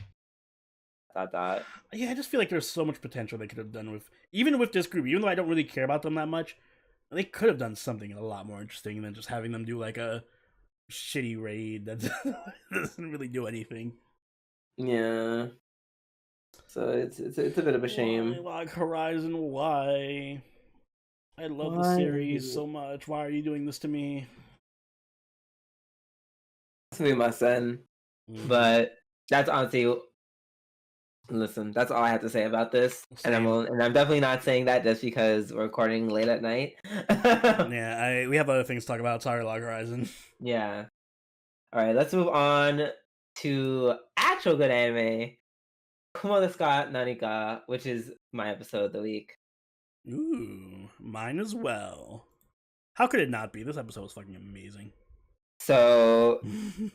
Dot. Yeah, I just feel like there's so much potential they could have done with, even with this group. Even though I don't really care about them that much, they could have done something a lot more interesting than just having them do like a shitty raid that doesn't really do anything. Yeah. So it's a bit of a Why, shame. Log Horizon? Why? I love the Why? series so much. Why are you doing this to me? To be my son. Mm-hmm. But that's honestly, listen, that's all I have to say about this. And Same. I'm definitely not saying that just because we're recording late at night. Yeah, we have other things to talk about. Sorry, Log Horizon. Yeah. All right, let's move on to actual good anime. Kumo desu ka Nanika, which is my episode of the week. Ooh, mine as well. How could it not be? This episode was fucking amazing. So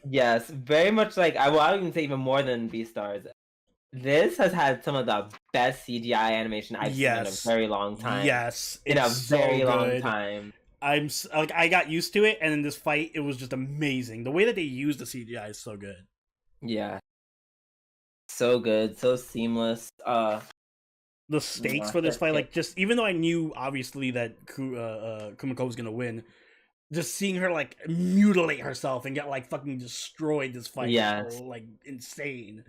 yes, very much like I would even say even more than Beastars. This has had some of the best CGI animation I've seen in a Yes, very long time. yes, In it's a so very long good. time. Like I got used to it, and in this fight, it was just amazing. The way that they used the CGI is so good. Yeah. So good, so seamless. The stakes for this fight, Shit. like just even though I knew obviously that Kumiko was gonna win, just seeing her like mutilate herself and get like fucking destroyed this fight Yes. was like insane.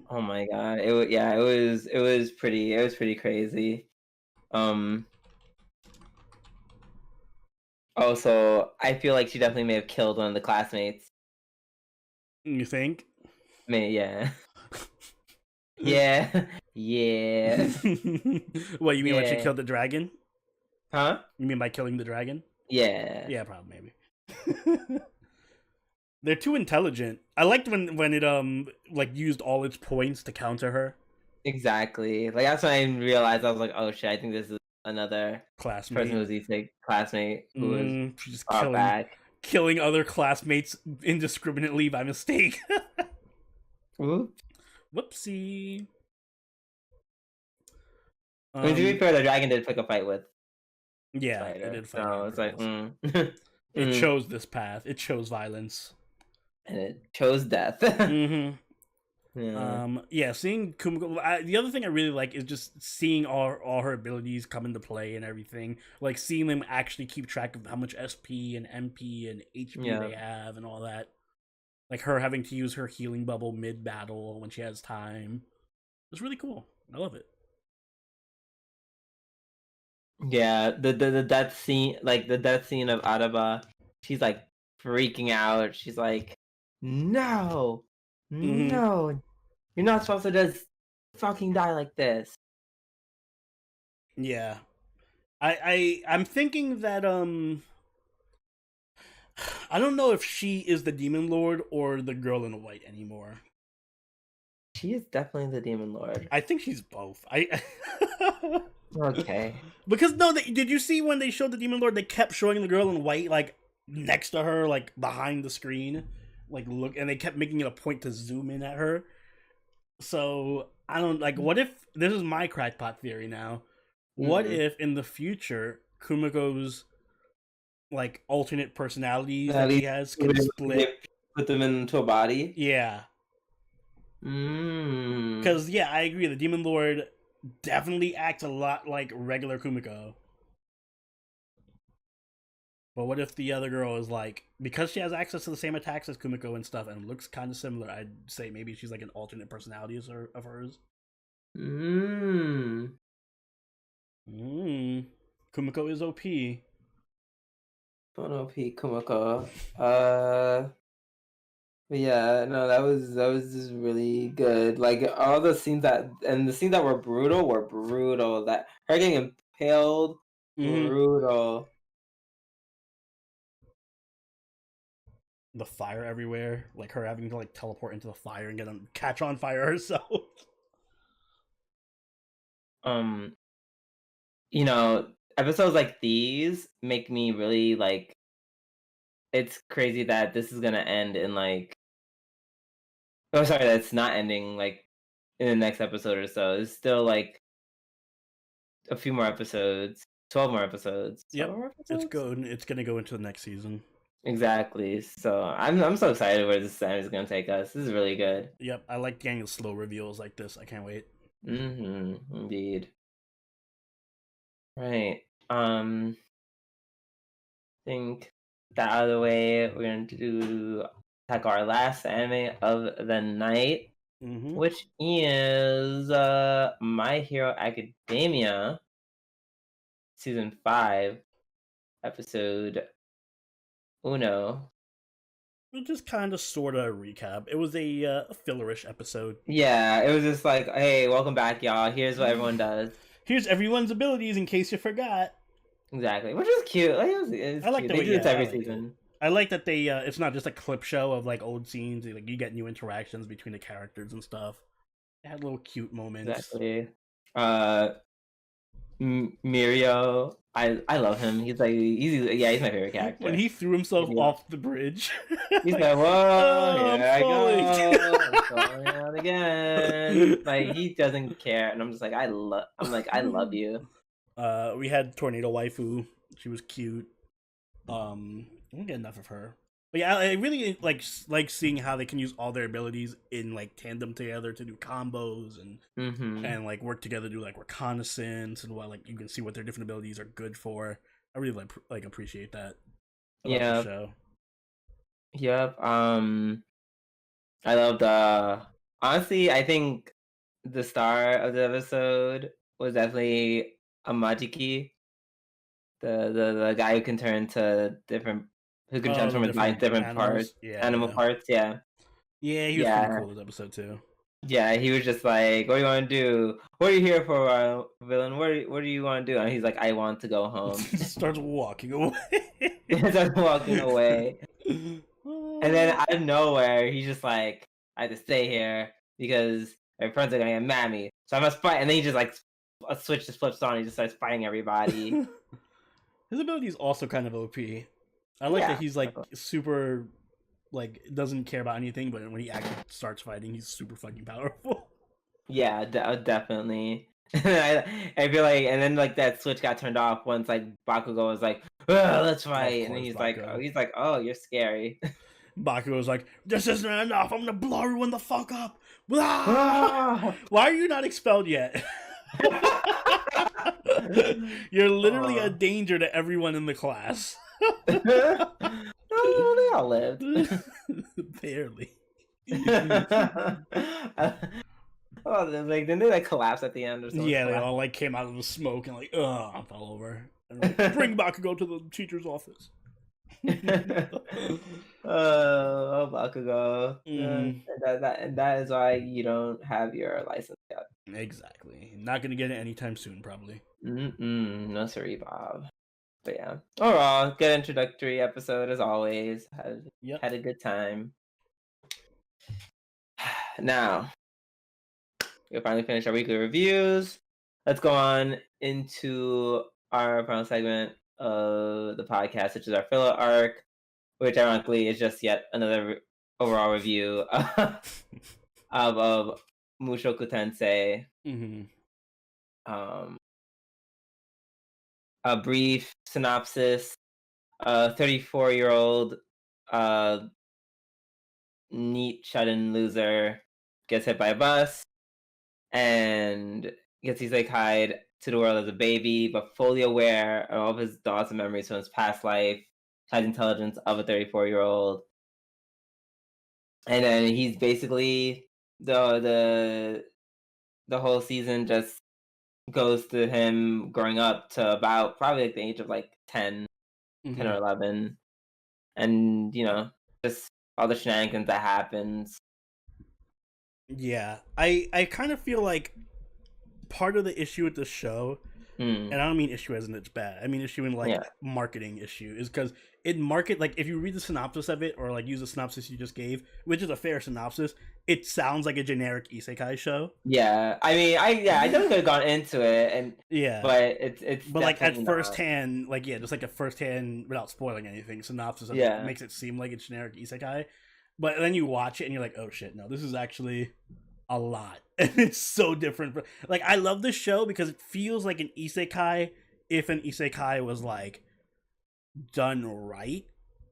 Oh my god. It was pretty crazy. Um Also, I feel like she definitely may have killed one of the classmates. You think? Yeah. Yeah. Yeah. What you mean when she Yeah. killed the dragon? Huh? You mean by killing the dragon? Yeah. Yeah, probably maybe. They're too intelligent. I liked when it like used all its points to counter her Exactly. Like that's when I realized I was like, oh shit, I think this is another person classmate. who's a classmate who was She's just brought back. killing other classmates indiscriminately by mistake. Ooh. Whoopsie. I mean, to be fair, the dragon did pick a fight with Yeah, it Spider, did fight so with it's like, girls. It mm. chose this path. It chose violence. And it chose death. Mm-hmm. Yeah. Yeah, seeing Kumiko. The other thing I really like is just seeing all her abilities come into play and everything. Like seeing them actually keep track of how much SP and MP and HP Yeah. they have and all that. Like her having to use her healing bubble mid battle when she has time. It's really cool. I love it. Yeah, the death scene, like the death scene of Araba, she's like freaking out. She's like, "No, Mm-hmm. no, you're not supposed to just fucking die like this." Yeah, I'm thinking that I don't know if she is the demon lord or the girl in white anymore. She is definitely the demon lord. I think she's both. I Okay. because no, did you see when they showed the demon lord? They kept showing the girl in white like next to her, like behind the screen, like look, and they kept making it a point to zoom in at her. So I don't like. What if this is my crackpot theory now? What Mm-hmm. if in the future Kumiko's like alternate personalities At that she least has can split? they put them into a body. Yeah, Mm. because yeah, I agree. The demon lord definitely acts a lot like regular Kumiko. But what if the other girl is like, because she has access to the same attacks as Kumiko and stuff and looks kind of similar, I'd say maybe she's like an alternate personality of hers. Mm. Kumiko is OP. P Kumiko. But yeah, no, that was just really good. Like all the scenes the scenes that were brutal were brutal. That her getting impaled, Mm-hmm. brutal. The fire everywhere, like her having to like teleport into the fire and catch on fire herself. Um, you know, episodes like these make me really like. It's crazy that this is gonna end in like. Oh, sorry, that's not ending like in the next episode or so. It's still like a few more episodes, 12 more episodes, 12 Yep, more it's episodes. good. It's gonna go into the next season. Exactly. So I'm so excited where this is gonna take us. This is really good. Yep, I like getting slow reveals like this. I can't wait. Indeed. Right. Think that out of the way, we're going to tackle our last anime of the night, Mm-hmm. which is My Hero Academia, season 5, episode uno. Just kind of sort of recap. It was a fillerish episode. Yeah, it was just like, hey, welcome back, y'all. Here's what everyone does. Here's everyone's abilities in case you forgot. Exactly, which is cute. Like, it was I like cute. the They way, do this yeah, every season. I like that they it's not just a clip show of like old scenes. Like you get new interactions between the characters and stuff. It had little cute moments. Exactly. Mirio, I love him. He's my favorite character. When he threw himself Yeah. off the bridge, He's like, whoa, here I falling. go, I'm falling out again. Like he doesn't care, and I'm just like, I love you. We had Tornado Waifu. She was cute. I don't get enough of her. But yeah, I really like seeing how they can use all their abilities in like tandem together to do combos and like work together to do like reconnaissance and what like you can see what their different abilities are good for. I really like appreciate that about the show. Yep. I loved honestly, I think the star of the episode was definitely Amajiki. The guy who can turn to transform his body into different animals. parts, animal parts. Yeah, he was pretty cool this episode too. Yeah, he was just like, "What do you want to do? What are you here for, villain? What do you want to do?" And he's like, "I want to go home." Starts walking away. He starts walking away, and then out of nowhere, he's just like, "I have to stay here because my friends are gonna get mad at me, so I must fight." And then he just like a switch just flips on. He just starts fighting everybody. His ability is also kind of OP. I like that he's like super, like doesn't care about anything, but when he actually starts fighting, he's super fucking powerful. Yeah, definitely. I feel like, and then like that switch got turned off once like Bakugo was like, "Let's fight," and he's like, "Oh, you're scary." Bakugo was like, "This isn't enough. I'm gonna blow everyone the fuck up." Why are you not expelled yet? You're literally a danger to everyone in the class. Oh, they all lived. Barely. Oh, like didn't they like collapse at the end or something? Yeah, they all like came out of the smoke and like, fell over. And, like, bring Bakugo to the teacher's office. Oh, Bakugo. That is why you don't have your license yet. Exactly. Not gonna get it anytime soon, probably. No sorry, Bob. But yeah, overall, good introductory episode as always. Had a good time. Now, we'll finally finish our weekly reviews. Let's go on into our final segment of the podcast, which is our filler arc, which ironically is just yet another overall review of Mushoku Tensei. A brief synopsis: a 34-year-old neat shut-in loser gets hit by a bus and gets isekai'd to the world as a baby, but fully aware of all of his thoughts and memories from his past life, has intelligence of a 34-year-old, and then he's basically the whole season just goes to him growing up to about probably like the age of like 10 or 11, and just all the shenanigans that happens. Yeah, I kind of feel like part of the issue with the show And I don't mean issue as in it's bad. I mean issue in like Yeah. marketing issue is because it market like if you read the synopsis of it or like use the synopsis you just gave, which is a fair synopsis, it sounds like a generic isekai show. Yeah, I mean, I definitely could have gone into it, and Yeah, but it's but like at definitely first not. hand, like just like a first hand without spoiling anything, synopsis of it Yeah. makes it seem like it's generic isekai. But then you watch it and you're like, oh shit, no, this is actually a lot, and it's so different. Like I love this show because it feels like an isekai if an isekai was like done right,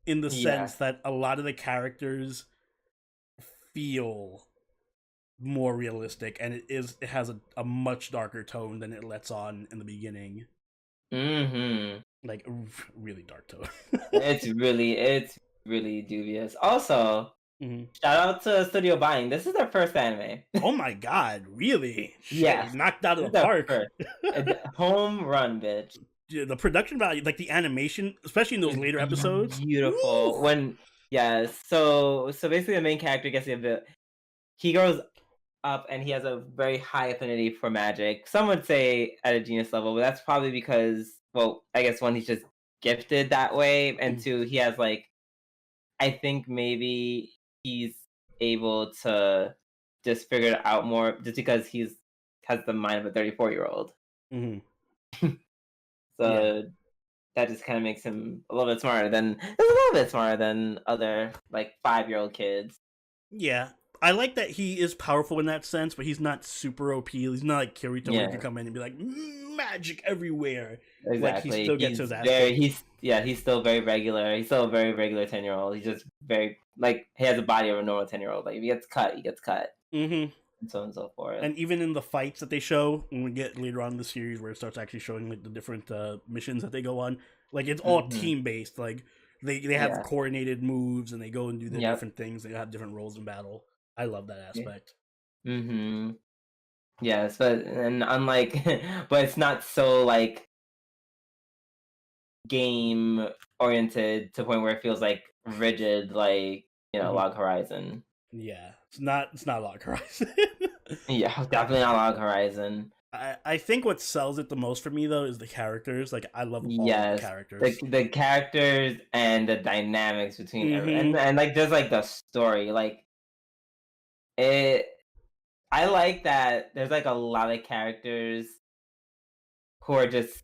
in the Yeah. sense that a lot of the characters feel more realistic, and it has a much darker tone than it lets on in the beginning. Mm-hmm. Like really dark tone. It's really dubious. Also, Mhm. shout out to Studio Buying. This is their first anime. Oh my god, really? Shit, Yeah, knocked out this of is the their park. first home run, bitch. Dude, the production value, like the animation, especially in those later episodes, Beautiful. woo! When so basically the main character gets a bit. He grows up and he has a very high affinity for magic. Some would say at a genius level, but that's probably because, well, I guess one, he's just gifted that way, and two, he has like, I think maybe he's able to just figure it out more just because has the mind of a 34-year-old. Mm-hmm. Yeah. So that just kind of makes him a little bit smarter than other like 5-year-old kids. Yeah. I like that he is powerful in that sense, but he's not super OP. He's not like Kirito where he can come in and be like magic everywhere. Exactly. Like he still gets his ass. He's still very regular. He's still a very regular 10-year-old. He's just very like he has a body of a normal 10-year-old. Like if he gets cut, he gets cut. Mm-hmm. And so on and so forth. And even in the fights that they show when we get later on in the series, where it starts actually showing like the different missions that they go on, like it's all team based. Like they have coordinated moves and they go and do the different things. They have different roles in battle. I love that aspect. Mm-hmm. Yes, but unlike, but it's not so like game oriented to the point where it feels like rigid, like Log Horizon. Yeah, it's not Log Horizon. Yeah, definitely not Log Horizon. I think what sells it the most for me though is the characters. Like I love all the characters. The characters and the dynamics between everyone, and like there's like the story, like it. I like that there's like a lot of characters who are just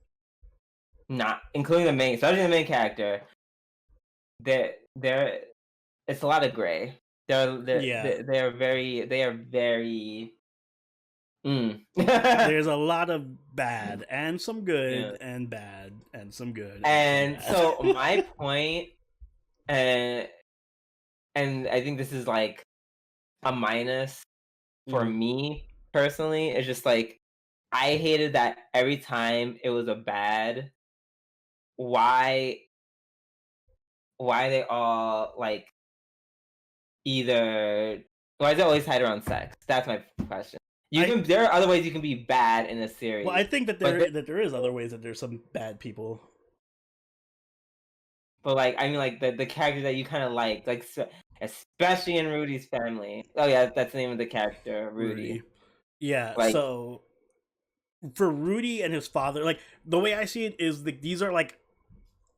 not, including especially the main character. They're it's a lot of gray. They are very. There's a lot of bad and some good and bad and some good. And so my point, and I think this is like a minus for me personally, is just like I hated that every time it was a bad, why they all like either why is it always tied around sex? That's my question. There are other ways you can be bad in a series. Well, I think that there is other ways that there's some bad people. But like I mean, like the character that you kind of like especially in Rudy's family. Oh yeah, that's the name of the character, Rudy. Yeah. Like, so for Rudy and his father, like the way I see it is that these are like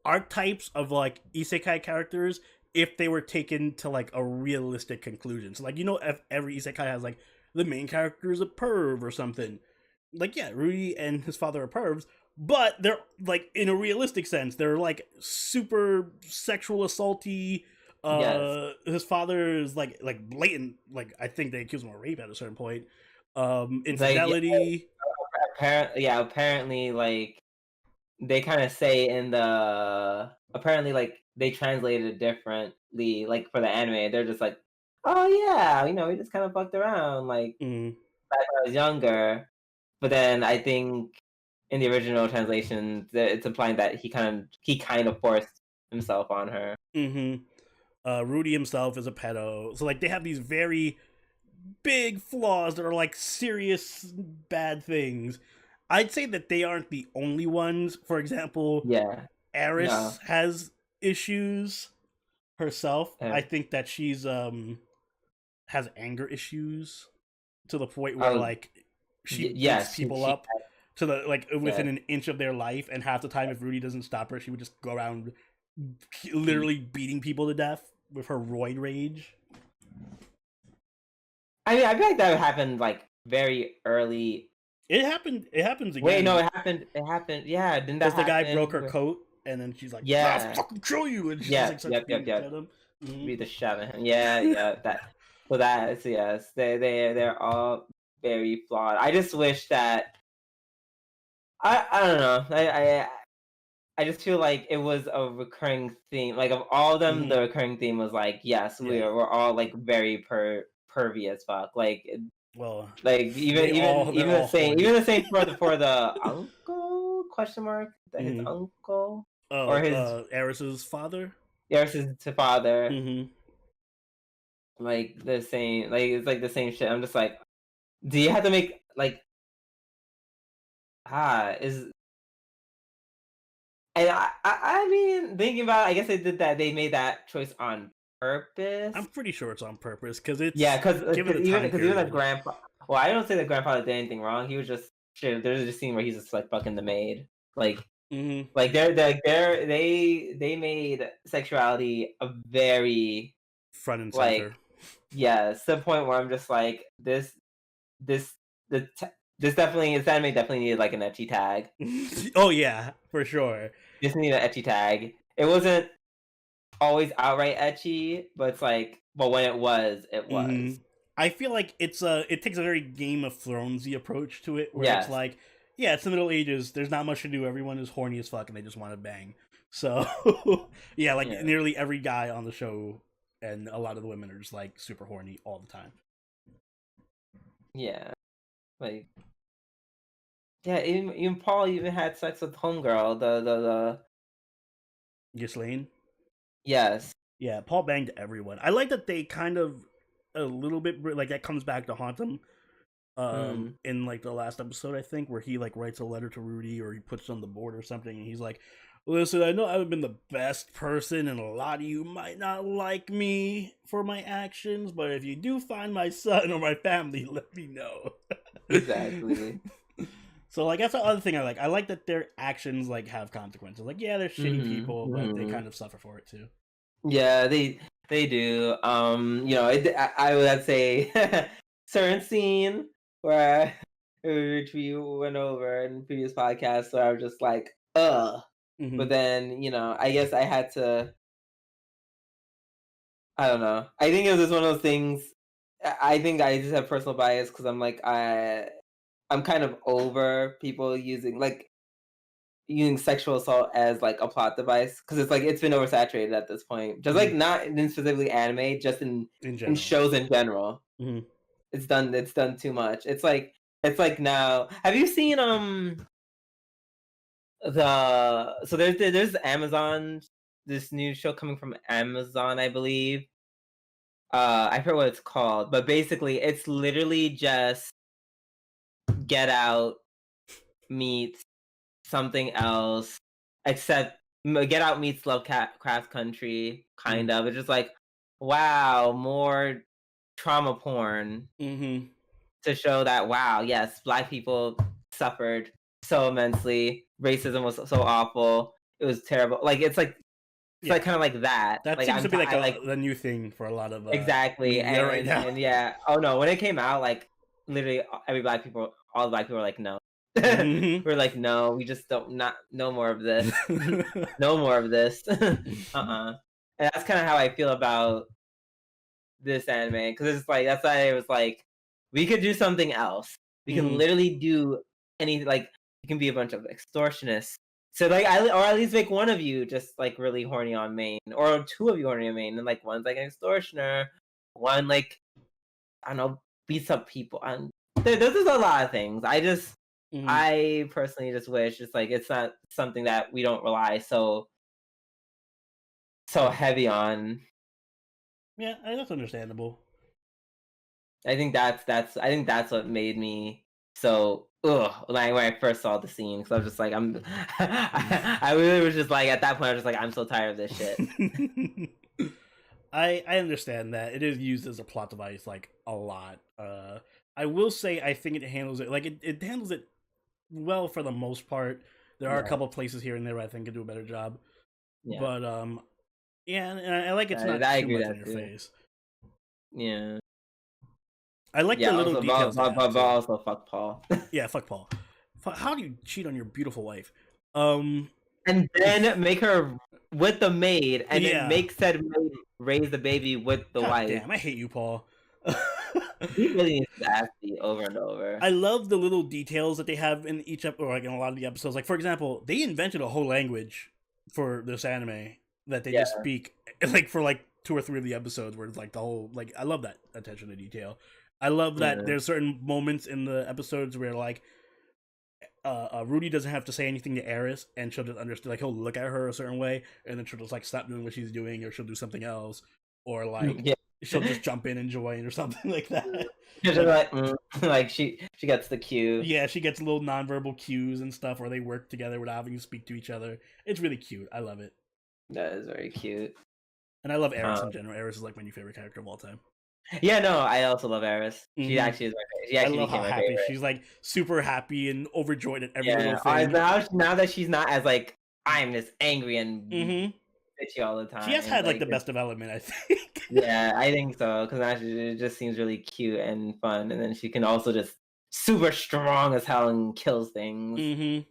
archetypes of like isekai characters if they were taken to like a realistic conclusion. So like if every isekai has like the main character is a perv or something. Like yeah, Rudy and his father are pervs, but they're like in a realistic sense, they're like super sexual assaulty. His father is like blatant. Like I think they accuse him of rape at a certain point. Infidelity. Like, apparently, like they kind of say in the like they translated it differently. Like for the anime, they're just like, oh yeah, we just kind of fucked around like back when I was younger. But then I think in the original translation, it's implying that he kind of forced himself on her. Rudy himself is a pedo, so like they have these very big flaws that are like serious bad things. I'd say that they aren't the only ones. For example, Aris has issues herself. I think that she's has anger issues to the point where like she beats people up so that like within an inch of their life, and half the time if Rudy doesn't stop her, she would just go around literally beating people to death with her roid rage. I mean, I feel like that happened like very early. It happened. It happens again. Wait, no, it happened. It happened. Yeah, didn't that happen? Because the guy broke her coat, and then she's like, "Yeah, I'll fucking kill you," and she's like, yep. him. Beat the shit out of him. Yeah, that. So that's yes, they're all very flawed. I just wish that I don't know. I just feel like it was a recurring theme. Like of all of them, the recurring theme was like, yes, we're all like very pervy as fuck. Like, well, like even the same for the uncle question mark his uncle or his Aerith's father. Aerith's father. Like the same. Like it's like the same shit. I'm just like, do you have to make like is. And I mean, thinking about it, I guess they did that. They made that choice on purpose. I'm pretty sure it's on purpose because it's because even the grandpa. Well, I don't say the grandfather did anything wrong. He was just shit. There's a scene where he's just like fucking the maid. Like they made sexuality a very front and center. Yes, to the point where I'm just like this definitely this anime definitely needed like an ecchi tag. Oh yeah, for sure. Just needed an ecchi tag. It wasn't always outright ecchi, but it's like, but when it was, it was. I feel like it takes a very Game of Thronesy approach to it, where it's like, yeah, it's the Middle Ages. There's not much to do. Everyone is horny as fuck, and they just want to bang. So yeah, nearly every guy on the show and a lot of the women are just like super horny all the time. Yeah, like. Yeah, even Paul even had sex with homegirl, the Ghislaine? Yes. Yeah, Paul banged everyone. I like that they kind of a little bit like that comes back to haunt him. In like the last episode, I think, where he like writes a letter to Rudy or he puts it on the board or something, and he's like, "Listen, I know I haven't been the best person, and a lot of you might not like me for my actions, but if you do find my son or my family, let me know." Exactly. So, like, that's the other thing I like. I like that their actions, like, have consequences. Like, yeah, they're shitty people, but they kind of suffer for it, too. Yeah, they do. You know, I would say certain scene where which we went over in previous podcasts where I was just like, ugh. But then, you know, I guess I had to, I don't know. I think it was just one of those things. I think I just have personal bias because I'm like, I'm kind of over people using sexual assault as like a plot device because it's like it's been oversaturated at this point. Just like not in specifically anime, just in shows in general. It's done too much. It's like now. Have you seen there's Amazon, this new show coming from Amazon, I believe. I forget what it's called, but basically it's literally just Get Out meets something else, except Get Out meets Lovecraft Country, kind of. It's just like, wow, more trauma porn to show that, wow, yes, Black people suffered so immensely. Racism was so awful. It was terrible. Like, it's like, like kind of like that. That like, seems to be like the new thing for a lot of exactly. media right now. And yeah, oh no, when it came out, like literally all the Black people were like, no. We're like, no, we just no more of this. No more of this. And that's kind of how I feel about this anime, because it's like, that's why it was like, we could do something else. We can literally do anything. Like, you can be a bunch of extortionists. So like, or at least make one of you just like really horny on main, or two of you horny on main, and like one's like an extortioner, one like, I don't know, beats up people. And there's a lot of things. I personally just wish it's like it's not something that we don't rely so heavy on. Yeah, that's understandable. I think that's what made me so like when I first saw the scene, because I was just like, I really was just like, at that point I was just like, I'm so tired of this shit. I understand that it is used as a plot device like a lot. I will say I think it handles it like it handles it well for the most part. There are a couple places here and there where I think could do a better job. Yeah. But yeah, and I like it's not I too agree much that in your too. face. Yeah. I like the little Also, details. but also fuck Paul. Yeah, fuck Paul. How do you cheat on your beautiful wife? And then make her with the maid, and then Yeah. make said maid raise the baby with the God wife. damn, I hate you, Paul. He really needs to ask me over and over. I love the little details that they have in each episode, or like in a lot of the episodes. Like, for example, they invented a whole language for this anime that they just speak, like for like 2 or 3 of the episodes, where it's like the whole like. I love that attention to detail. I love that there's certain moments in the episodes where like Rudy doesn't have to say anything to Eris, and she'll just understand. Like he'll look at her a certain way, and then she'll just like stop doing what she's doing, or she'll do something else, or like she'll just jump in and join, or something like that. Like she gets the cue. Yeah, she gets little nonverbal cues and stuff, or they work together without having to speak to each other. It's really cute. I love it. That is very cute. And I love Eris in general. Eris is like my new favorite character of all time. Yeah, no, I also love Eris. She actually is my favorite. She actually became my favorite. She's like super happy and overjoyed at every little thing. Now that she's not as like I'm this angry and bitchy all the time. She has had like the best development, I think. Yeah, I think so, because it just seems really cute and fun, and then she can also just super strong as hell and kills things.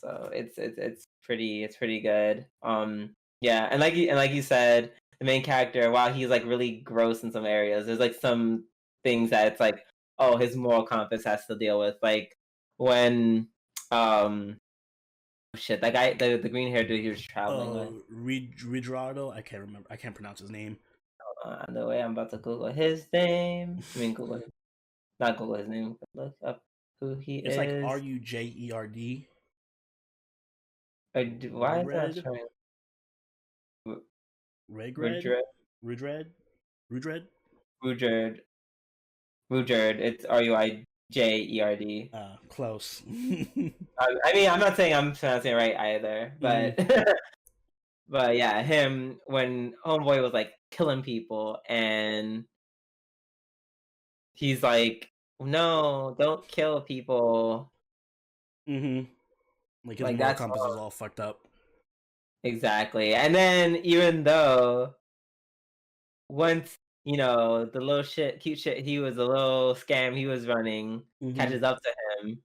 So it's pretty good. Yeah, and like you said, the main character, while he's like really gross in some areas, there's like some things that it's like, oh, his moral compass has to deal with, like when shit, that guy, the green haired dude he was traveling with. Ridrado, I can't remember. I can't pronounce his name. The way I'm about to Google his name. I mean, Google him. Not Google his name, but look up who he is. It's like Rujerd. Why is that showing? Rudred. It's Ruijerd. Close. I mean, I'm not saying I'm pronouncing it right either, but but yeah, him when Homeboy was like killing people, and he's like, "No, don't kill people." Like his moral compass is all fucked up. Exactly, and then even though once the little cute shit, he was a little scam he was running, catches up to him.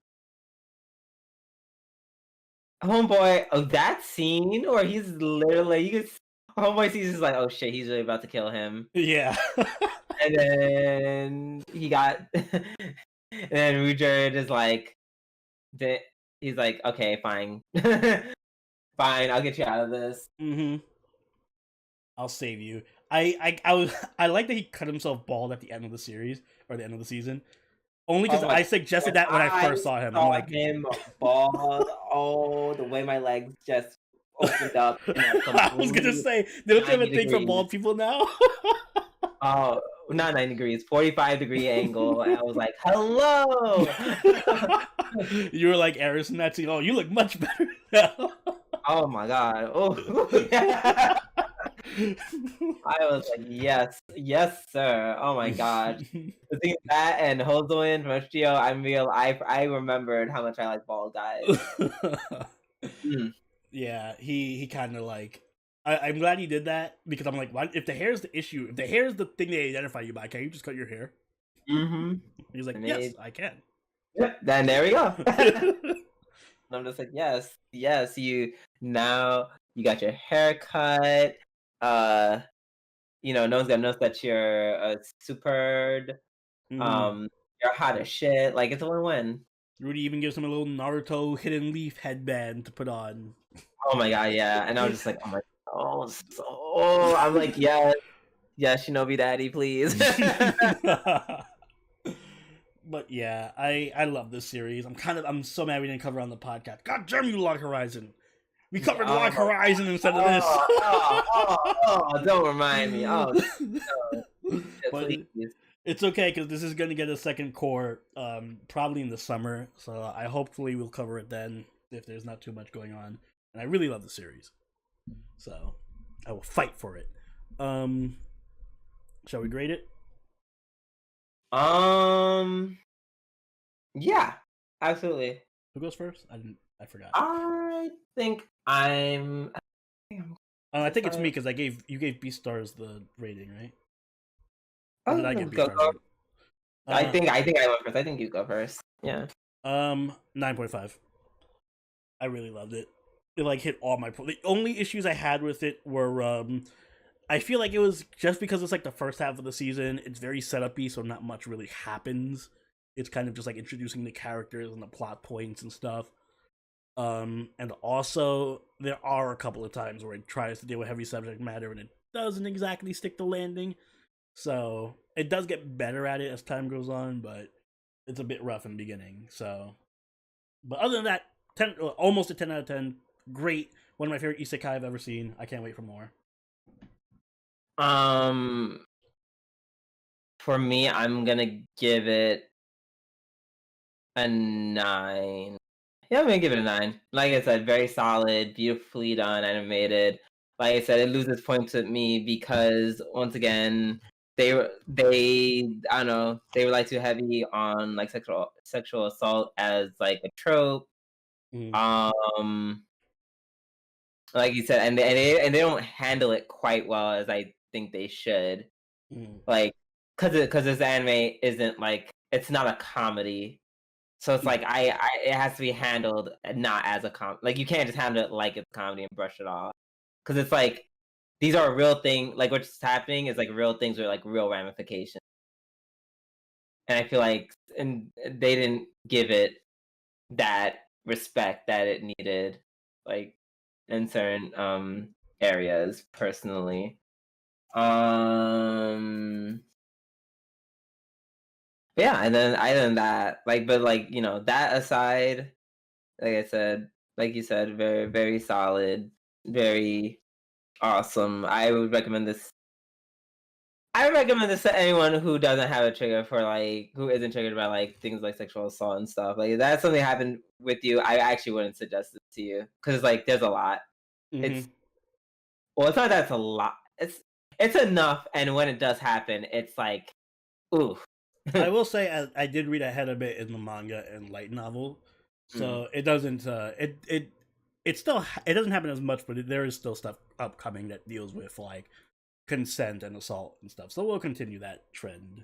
Homeboy, that scene where he's literally, Homeboy sees he's like, oh shit, he's really about to kill him. Yeah. And then and then Ruijerd is like, he's like, okay, fine. Fine, I'll get you out of this. I'll save you. I like that he cut himself bald at the end of the series, or the end of the season. Only because I suggested that when I first saw him. I'm like, him bald. Oh, the way my legs just opened up. I was gonna say, don't you have a thing for bald people now? Oh, not 90 degrees, 45-degree angle. And I was like, hello. You were like Eris in that scene. Oh, you look much better now. Oh my god. Oh, yeah. I was like, yes, sir. Oh my god. The thing is that and Hozoin from HBO, I remembered how much I like bald guys. Yeah, he kind of like. I'm glad he did that, because I'm like, why, if the hair's the issue, if the hair's the thing they identify you by, can't you just cut your hair? He's like, yes, I can. Yep. Then there we go. And I'm just like, yes, you got your hair cut. No one's gonna notice that you're a superb. You're hot as shit. Like, it's a win-win. Rudy even gives him a little Naruto hidden leaf headband to put on. Oh my god, yeah. And I was just like, oh my god, I'm like, yes, Shinobi Daddy, please. But yeah, I love this series. I'm so mad we didn't cover it on the podcast. God damn you, Log Horizon. We covered Log Horizon instead of this. Don't remind me. No. But it's okay, because this is going to get a second core probably in the summer. So hopefully we'll cover it then, if there's not too much going on. And I really love the series. So I will fight for it. Shall we grade it? Yeah. absolutely. Who goes first? I forgot. I think I'm. I think it's me because you gave Beastars the rating, right? Or did I Oh, get Beastars? I think I went first. I think you go first. Yeah. 9.5. I really loved it. It like hit all my points. The only issues I had with it were I feel like it was just because it's like the first half of the season. It's very setup-y, so not much really happens. It's kind of just like introducing the characters and the plot points and stuff. And also there are a couple of times where it tries to deal with heavy subject matter and it doesn't exactly stick the landing. So it does get better at it as time goes on, but it's a bit rough in the beginning. So, but other than that, almost a 10 out of 10. Great. One of my favorite isekai I've ever seen. I can't wait for more. For me, I'm gonna give it a 9. Yeah, I'm gonna give it a 9. Like I said, very solid, beautifully done, animated. Like I said, it loses points with me because once again, they I don't know, they rely too heavy on like sexual assault as like a trope. Like you said, and they don't handle it quite well as I think they should. Like, because this anime isn't like, it's not a comedy, so it's like it has to be handled not as a like you can't just handle it like it's a comedy and brush it off, because it's like these are real thing. Like what's happening is like real things with like real ramifications, and I feel like and they didn't give it that respect that it needed, like in certain areas personally. Yeah, and then other than that, like, but like, you know, that aside, like I said, like you said, very, very solid, very awesome. I would recommend this to anyone who doesn't have a trigger for like, who isn't triggered by like things like sexual assault and stuff. Like, if that's something happened with you, I actually wouldn't suggest it to you because like, there's a lot. It's well, it's not that it's a lot. It's enough, and when it does happen, it's like, ooh. I will say I did read ahead a bit in the manga and light novel, so it doesn't it still it doesn't happen as much, but there is still stuff upcoming that deals with like consent and assault and stuff. So we'll continue that trend.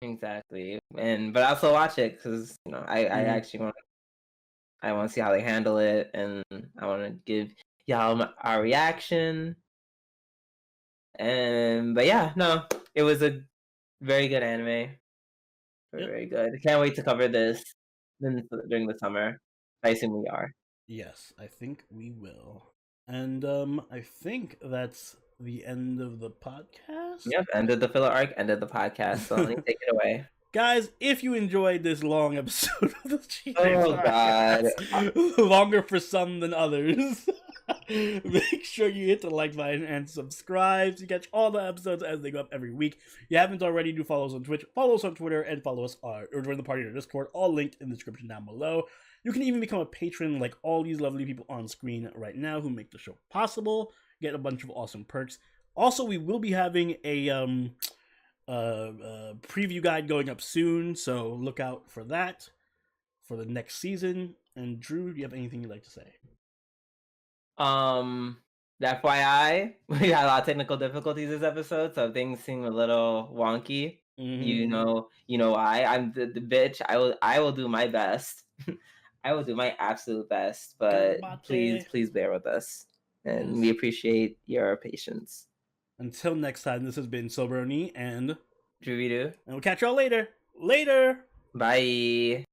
Exactly, but I also watch it because you know I actually want to see how they handle it, and I want to give y'all our reaction. But yeah, no, it was a very good anime. Very good. Can't wait to cover this during the summer. I assume we are. Yes, I think we will. And I think that's the end of the podcast. Yep, end of the filler arc, end of the podcast. So let me take it away. Guys, if you enjoyed this long episode of the God, longer for some than others, make sure you hit the like button and subscribe to catch all the episodes as they go up every week. If you haven't already, do follow us on Twitch, follow us on Twitter, and follow us or join the party in our Discord, all linked in the description down below. You can even become a patron like all these lovely people on screen right now who make the show possible, get a bunch of awesome perks. Also, we will be having a preview guide going up soon, so look out for that for the next season. And Drew, do you have anything you'd like to say? FYI, we had a lot of technical difficulties this episode, so things seem a little wonky. You know why. I'm the bitch. I will do my best. I will do my absolute best, but please bear with us, and we appreciate your patience. Until next time, this has been Soberoni and Drewidu, and we'll catch y'all later. Later. Bye.